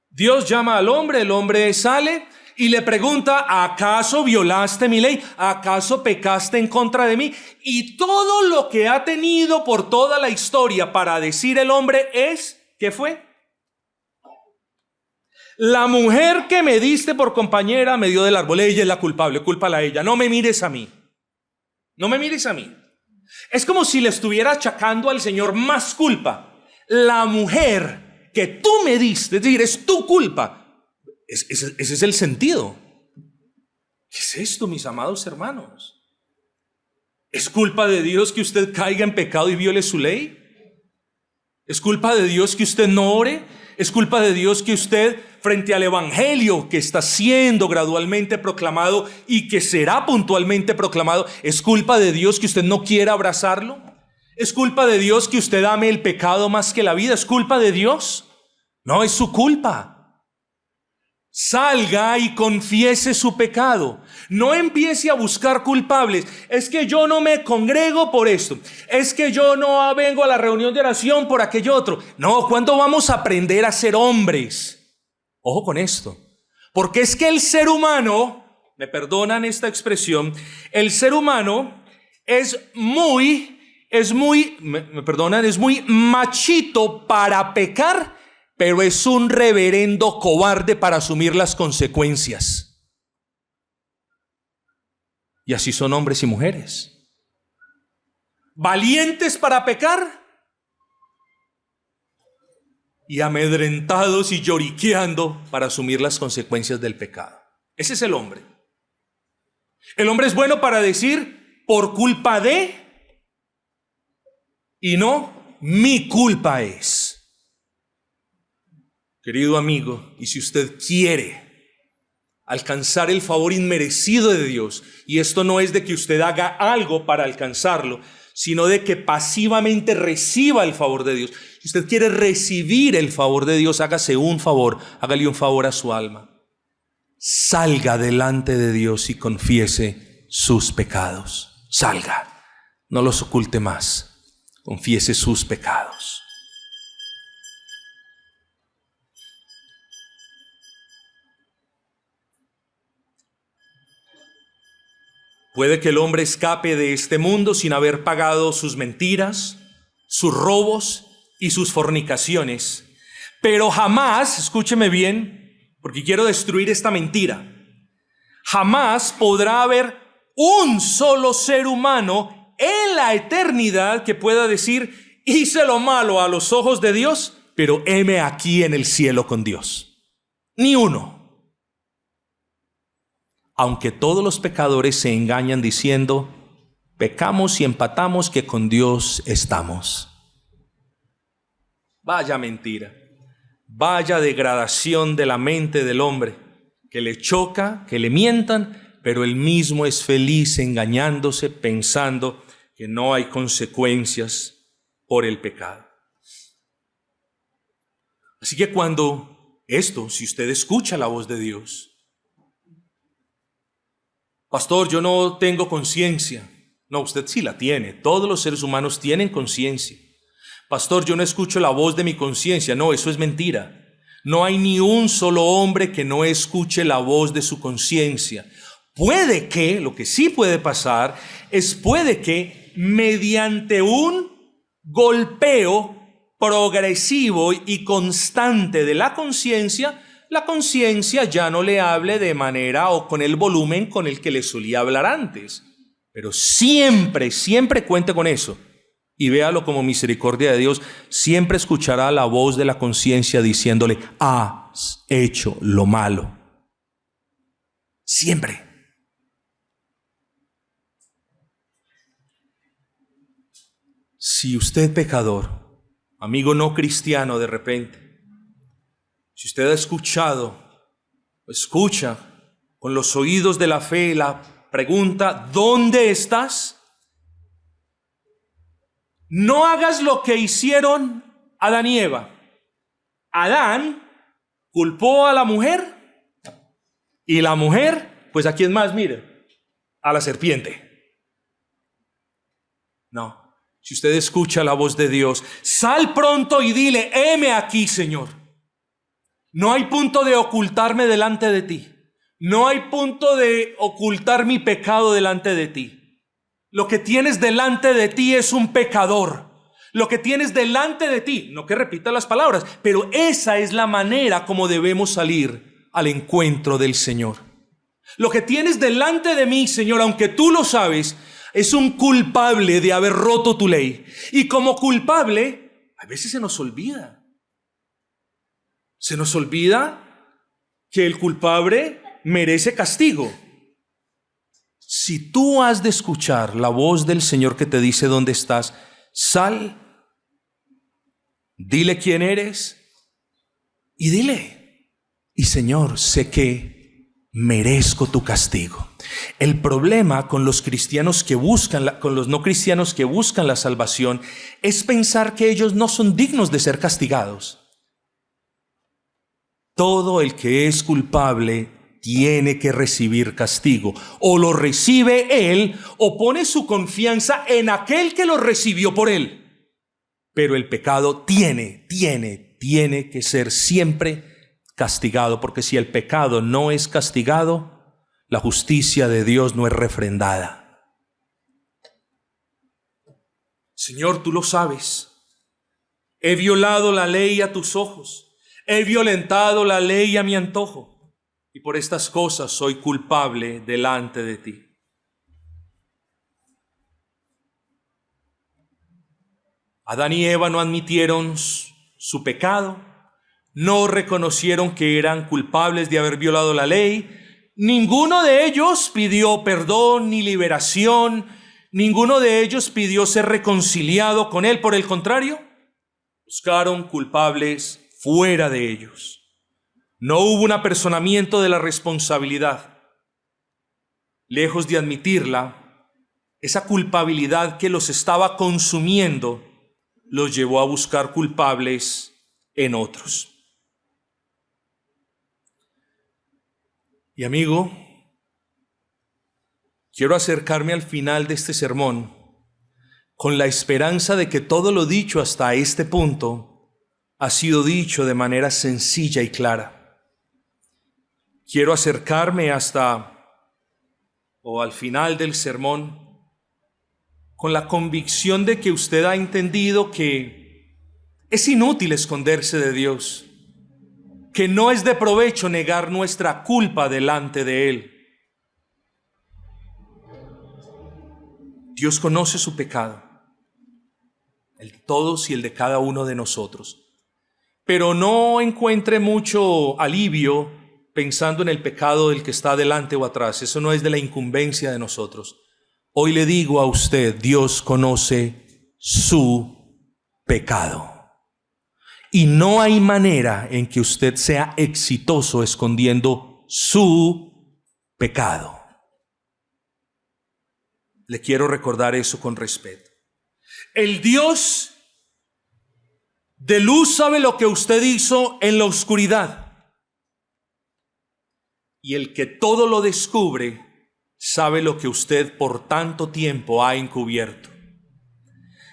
Dios llama al hombre, el hombre sale y le pregunta, ¿acaso violaste mi ley? ¿Acaso pecaste en contra de mí? Y todo lo que ha tenido por toda la historia para decir el hombre es, ¿qué fue? La mujer que me diste por compañera me dio del árbol, ella es la culpable, cúlpala a ella, no me mires a mí. No me mires a mí. Es como si le estuviera achacando al Señor más culpa. La mujer que tú me diste, es decir, es tu culpa. Ese es el sentido. ¿Qué es esto, mis amados hermanos? ¿Es culpa de Dios que usted caiga en pecado y viole su ley? ¿Es culpa de Dios que usted no ore? ¿Es culpa de Dios que usted, frente al evangelio que está siendo gradualmente proclamado y que será puntualmente proclamado, es culpa de Dios que usted no quiera abrazarlo? ¿Es culpa de Dios que usted ame el pecado más que la vida? ¿Es culpa de Dios? No, es su culpa. Salga y confiese su pecado. No empiece a buscar culpables. Es que yo no me congrego por esto. Es que yo no vengo a la reunión de oración por aquello otro. No, ¿cuándo vamos a aprender a ser hombres? Ojo con esto. Porque es que el ser humano, me perdonan esta expresión, el ser humano es muy machito para pecar, pero es un reverendo cobarde para asumir las consecuencias. Y así son hombres y mujeres. Valientes para pecar y amedrentados y lloriqueando para asumir las consecuencias del pecado. Ese es el hombre. El hombre es bueno para decir por culpa de y no mi culpa es. Querido amigo, y si usted quiere alcanzar el favor inmerecido de Dios, y esto no es de que usted haga algo para alcanzarlo, sino de que pasivamente reciba el favor de Dios. Si usted quiere recibir el favor de Dios, hágase un favor, hágale un favor a su alma. Salga delante de Dios y confiese sus pecados. Salga, no los oculte más, confiese sus pecados. Puede que el hombre escape de este mundo sin haber pagado sus mentiras, sus robos y sus fornicaciones. Pero jamás, escúcheme bien, porque quiero destruir esta mentira, jamás podrá haber un solo ser humano en la eternidad que pueda decir: hice lo malo a los ojos de Dios, pero heme aquí en el cielo con Dios. Ni uno. Aunque todos los pecadores se engañan diciendo: pecamos y empatamos que con Dios estamos. Vaya mentira, vaya degradación de la mente del hombre, que le choca, que le mientan, pero él mismo es feliz engañándose, pensando que no hay consecuencias por el pecado. Así que si usted escucha la voz de Dios: pastor, yo no tengo conciencia. No, usted sí la tiene. Todos los seres humanos tienen conciencia. Pastor, yo no escucho la voz de mi conciencia. No, eso es mentira. No hay ni un solo hombre que no escuche la voz de su conciencia. Lo que sí puede pasar puede que mediante un golpeo progresivo y constante de la conciencia ya no le hable de manera o con el volumen con el que le solía hablar antes. Pero siempre, siempre cuente con eso. Y véalo como misericordia de Dios, siempre escuchará la voz de la conciencia diciéndole: has hecho lo malo. Siempre. Si usted, pecador, amigo no cristiano, de repente, si usted ha escucha con los oídos de la fe la pregunta: ¿dónde estás? No hagas lo que hicieron Adán y Eva. Adán culpó a la mujer y la mujer, pues ¿a quién más? Mire, a la serpiente. No, si usted escucha la voz de Dios, sal pronto y dile: heme aquí, Señor. No hay punto de ocultarme delante de ti. No hay punto de ocultar mi pecado delante de ti. Lo que tienes delante de ti es un pecador. Lo que tienes delante de ti, no que repita las palabras, pero esa es la manera como debemos salir al encuentro del Señor. Lo que tienes delante de mí, Señor, aunque tú lo sabes, es un culpable de haber roto tu ley. Y como culpable, a veces se nos olvida. Se nos olvida que el culpable merece castigo. Si tú has de escuchar la voz del Señor que te dice dónde estás, sal, dile quién eres y dile: y Señor, sé que merezco tu castigo. El problema con los cristianos con los no cristianos que buscan la salvación es pensar que ellos no son dignos de ser castigados. Todo el que es culpable tiene que recibir castigo. O lo recibe él, o pone su confianza en aquel que lo recibió por él. Pero el pecado tiene que ser siempre castigado, porque si el pecado no es castigado, la justicia de Dios no es refrendada. Señor, tú lo sabes. He violado la ley a tus ojos. He violentado la ley a mi antojo. Y por estas cosas soy culpable delante de ti. Adán y Eva no admitieron su pecado, no reconocieron que eran culpables de haber violado la ley. Ninguno de ellos pidió perdón ni liberación, ninguno de ellos pidió ser reconciliado con él. Por el contrario, buscaron culpables fuera de ellos. No hubo un apersonamiento de la responsabilidad. Lejos de admitirla, esa culpabilidad que los estaba consumiendo los llevó a buscar culpables en otros. Y amigo, quiero acercarme al final de este sermón con la esperanza de que todo lo dicho hasta este punto ha sido dicho de manera sencilla y clara. Quiero acercarme al final del sermón con la convicción de que usted ha entendido que es inútil esconderse de Dios, que no es de provecho negar nuestra culpa delante de Él. Dios conoce su pecado, el de todos y el de cada uno de nosotros. Pero no encuentre mucho alivio pensando en el pecado del que está adelante o atrás. Eso no es de la incumbencia de nosotros. Hoy le digo a usted, Dios conoce su pecado. Y no hay manera en que usted sea exitoso escondiendo su pecado. Le quiero recordar eso con respeto. El Dios de luz sabe lo que usted hizo en la oscuridad. Y el que todo lo descubre sabe lo que usted por tanto tiempo ha encubierto.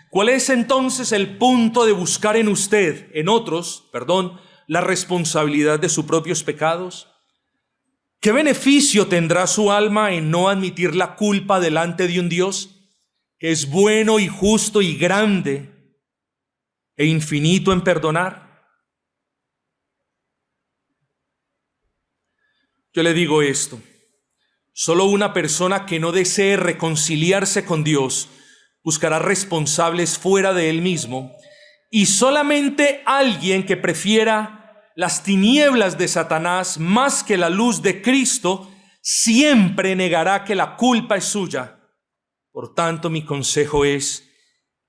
¿Cuál es entonces el punto de buscar en usted, en otros, la responsabilidad de sus propios pecados? ¿Qué beneficio tendrá su alma en no admitir la culpa delante de un Dios que es bueno y justo y grande e infinito en perdonar? Yo le digo esto: solo una persona que no desee reconciliarse con Dios buscará responsables fuera de él mismo, y solamente alguien que prefiera las tinieblas de Satanás más que la luz de Cristo siempre negará que la culpa es suya. Por tanto, mi consejo es: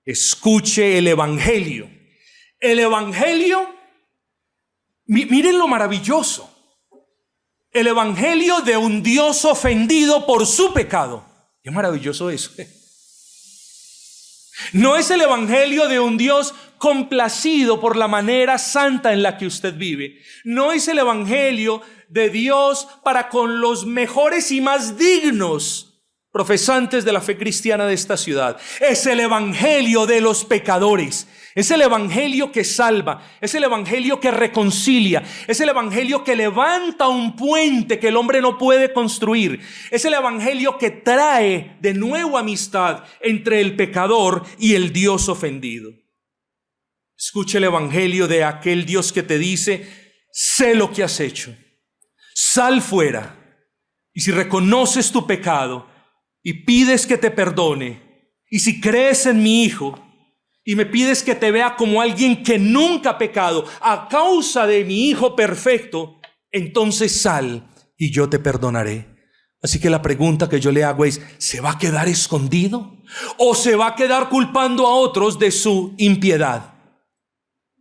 escuche el Evangelio. El Evangelio, miren lo maravilloso. El Evangelio de un Dios ofendido por su pecado. Qué maravilloso eso. No es el Evangelio de un Dios complacido por la manera santa en la que usted vive. No es el Evangelio de Dios para con los mejores y más dignos profesantes de la fe cristiana de esta ciudad. Es el Evangelio de los pecadores. Es el Evangelio que salva, es el Evangelio que reconcilia, es el Evangelio que levanta un puente que el hombre no puede construir. Es el Evangelio que trae de nuevo amistad entre el pecador y el Dios ofendido. Escuche el Evangelio de aquel Dios que te dice: sé lo que has hecho, sal fuera, y si reconoces tu pecado y pides que te perdone, y si crees en mi Hijo, y me pides que te vea como alguien que nunca ha pecado a causa de mi Hijo perfecto, entonces sal y yo te perdonaré. Así que la pregunta que yo le hago es: ¿se va a quedar escondido? ¿O se va a quedar culpando a otros de su impiedad?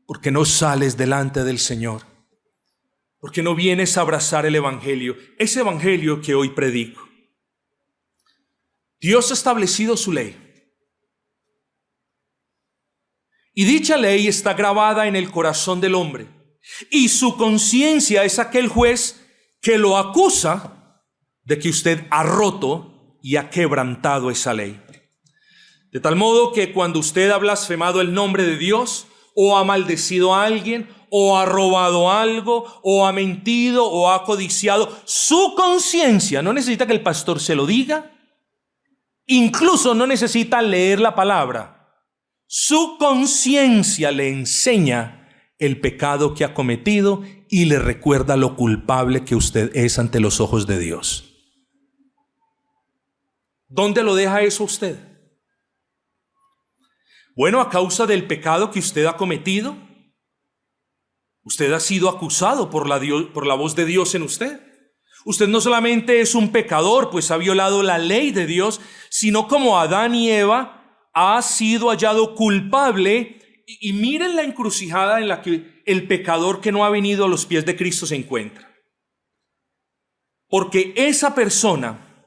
Porque no sales delante del Señor, porque no vienes a abrazar el Evangelio, ese Evangelio que hoy predico. Dios ha establecido su ley. Y dicha ley está grabada en el corazón del hombre. Y su conciencia es aquel juez que lo acusa de que usted ha roto y ha quebrantado esa ley. De tal modo que cuando usted ha blasfemado el nombre de Dios, o ha maldecido a alguien, o ha robado algo, o ha mentido, o ha codiciado, su conciencia no necesita que el pastor se lo diga, incluso no necesita leer la palabra. Su conciencia le enseña el pecado que ha cometido y le recuerda lo culpable que usted es ante los ojos de Dios. ¿Dónde lo deja eso usted? Bueno, a causa del pecado que usted ha cometido, usted ha sido acusado por la voz de Dios en usted. Usted no solamente es un pecador, pues ha violado la ley de Dios, sino como Adán y Eva, ha sido hallado culpable. Y miren la encrucijada en la que el pecador que no ha venido a los pies de Cristo se encuentra. Porque esa persona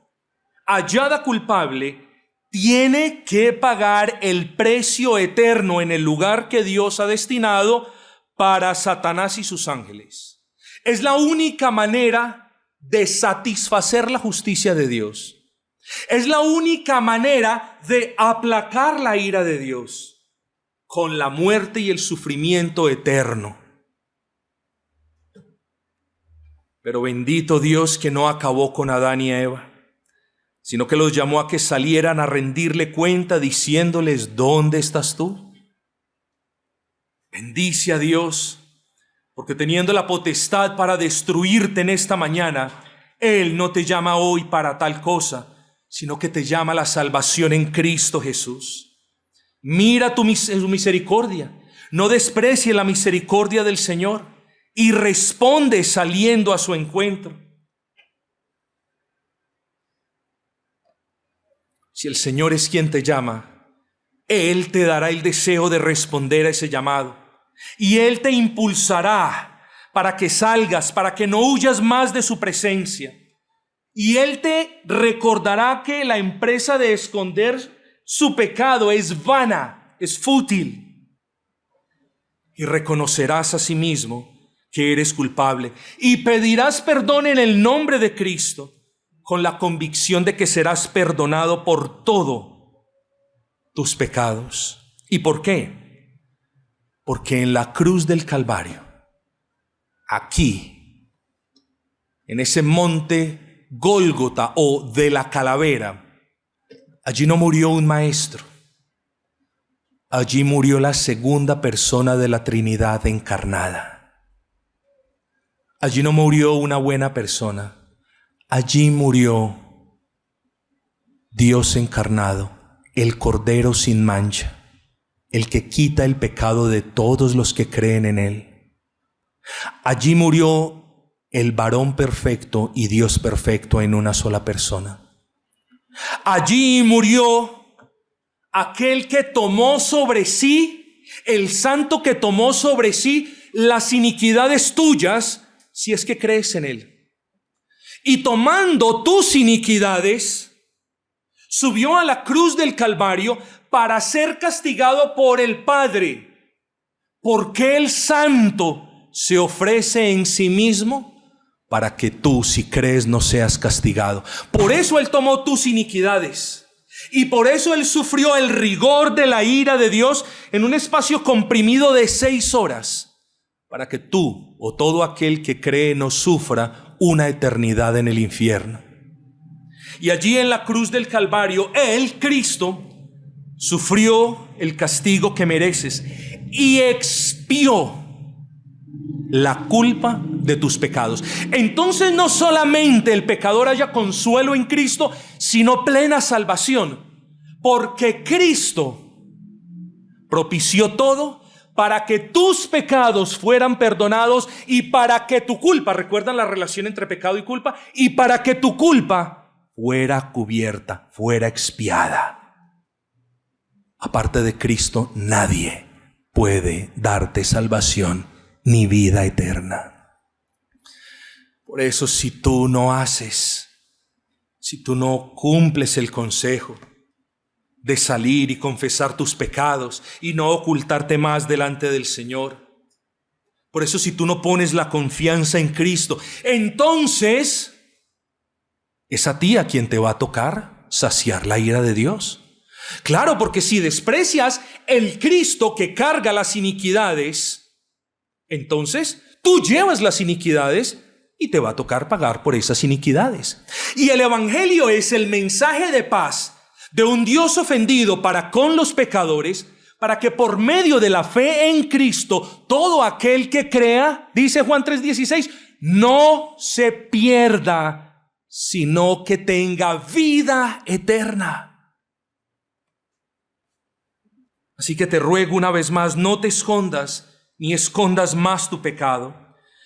hallada culpable tiene que pagar el precio eterno en el lugar que Dios ha destinado para Satanás y sus ángeles. Es la única manera de satisfacer la justicia de Dios. Es la única manera de aplacar la ira de Dios, con la muerte y el sufrimiento eterno. Pero bendito Dios que no acabó con Adán y Eva, sino que los llamó a que salieran a rendirle cuenta diciéndoles: ¿dónde estás tú? Bendice a Dios, porque teniendo la potestad para destruirte en esta mañana, Él no te llama hoy para tal cosa, sino que te llama a la salvación en Cristo Jesús. Mira su misericordia, no desprecie la misericordia del Señor y responde saliendo a su encuentro. Si el Señor es quien te llama, Él te dará el deseo de responder a ese llamado. Y Él te impulsará para que salgas, para que no huyas más de su presencia. Y Él te recordará que la empresa de esconder su pecado es vana, es fútil. Y reconocerás a sí mismo que eres culpable. Y pedirás perdón en el nombre de Cristo, con la convicción de que serás perdonado por todos tus pecados. ¿Y por qué? Porque en la cruz del Calvario, aquí, en ese monte Gólgota o de la calavera, allí no murió un maestro, allí murió la segunda persona de la Trinidad encarnada. Allí no murió una buena persona, allí murió Dios encarnado, el Cordero sin mancha, el que quita el pecado de todos los que creen en Él. Allí murió el varón perfecto y Dios perfecto en una sola persona. Allí murió aquel que tomó sobre sí, el santo que tomó sobre sí las iniquidades tuyas, si es que crees en Él. Y tomando tus iniquidades, subió a la cruz del Calvario para ser castigado por el Padre. Porque el santo se ofrece en sí mismo para que tú, si crees, no seas castigado. Por eso Él tomó tus iniquidades. Y por eso Él sufrió el rigor de la ira de Dios en un espacio comprimido de 6 horas. Para que tú o todo aquel que cree no sufra una eternidad en el infierno. Y allí en la cruz del Calvario, Él, Cristo, sufrió el castigo que mereces y expió la culpa de tus pecados. Entonces no solamente el pecador haya consuelo en Cristo, sino plena salvación, porque Cristo propició todo para que tus pecados fueran perdonados y para que tu culpa, recuerdan la relación entre pecado y culpa, y para que tu culpa fuera cubierta, fuera expiada. Aparte de Cristo, nadie puede darte salvación ni vida eterna. Por eso, si tú no cumples el consejo de salir y confesar tus pecados y no ocultarte más delante del Señor, por eso si tú no pones la confianza en Cristo, entonces es a ti a quien te va a tocar saciar la ira de Dios. Claro, porque si desprecias el Cristo que carga las iniquidades, entonces tú llevas las iniquidades y te va a tocar pagar por esas iniquidades. Y el Evangelio es el mensaje de paz de un Dios ofendido para con los pecadores, para que por medio de la fe en Cristo, todo aquel que crea, dice Juan 3:16, no se pierda, sino que tenga vida eterna. Así que te ruego una vez más, no te escondas, ni escondas más tu pecado.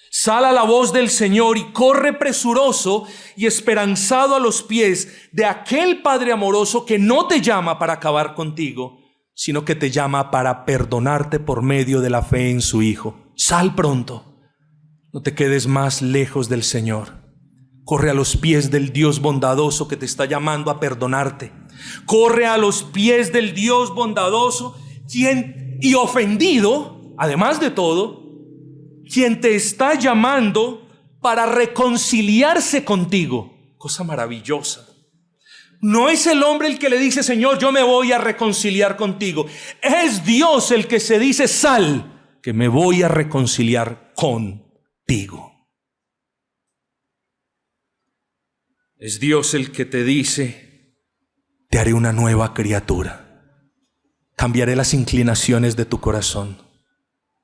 Sal a la voz del Señor y corre presuroso y esperanzado a los pies de aquel Padre amoroso que no te llama para acabar contigo, sino que te llama para perdonarte por medio de la fe en su Hijo. Sal pronto, no te quedes más lejos del Señor. Corre a los pies del Dios bondadoso que te está llamando a perdonarte. Corre a los pies del Dios bondadoso, y ofendido, además de todo, quien te está llamando para reconciliarse contigo. Cosa maravillosa. No es el hombre el que le dice, Señor, yo me voy a reconciliar contigo. Es Dios el que se dice, sal, que me voy a reconciliar contigo. Es Dios el que te dice, te haré una nueva criatura. Cambiaré las inclinaciones de tu corazón.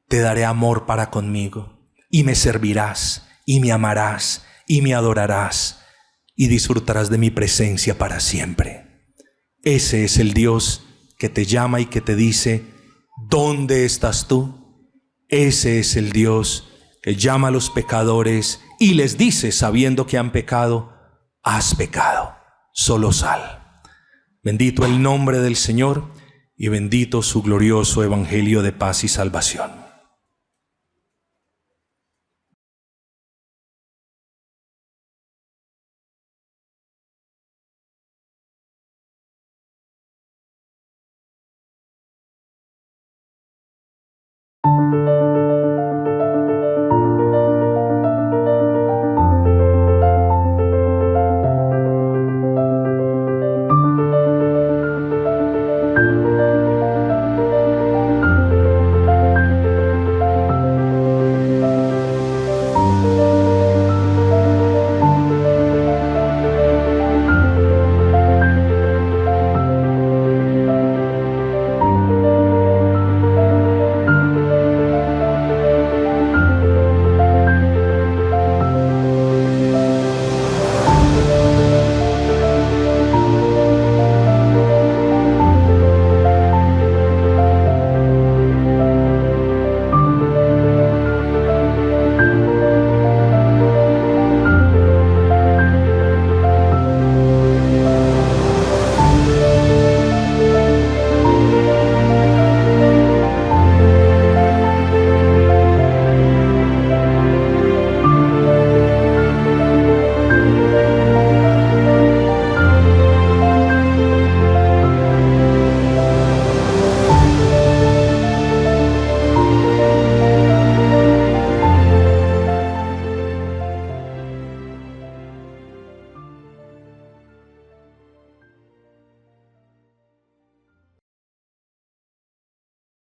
Te daré amor para conmigo, y me servirás, y me amarás, y me adorarás, y disfrutarás de mi presencia para siempre. Ese es el Dios que te llama y que te dice, ¿dónde estás tú? Ese es el Dios que llama a los pecadores y les dice, sabiendo que han pecado, has pecado, solo sal. Bendito el nombre del Señor y bendito su glorioso evangelio de paz y salvación.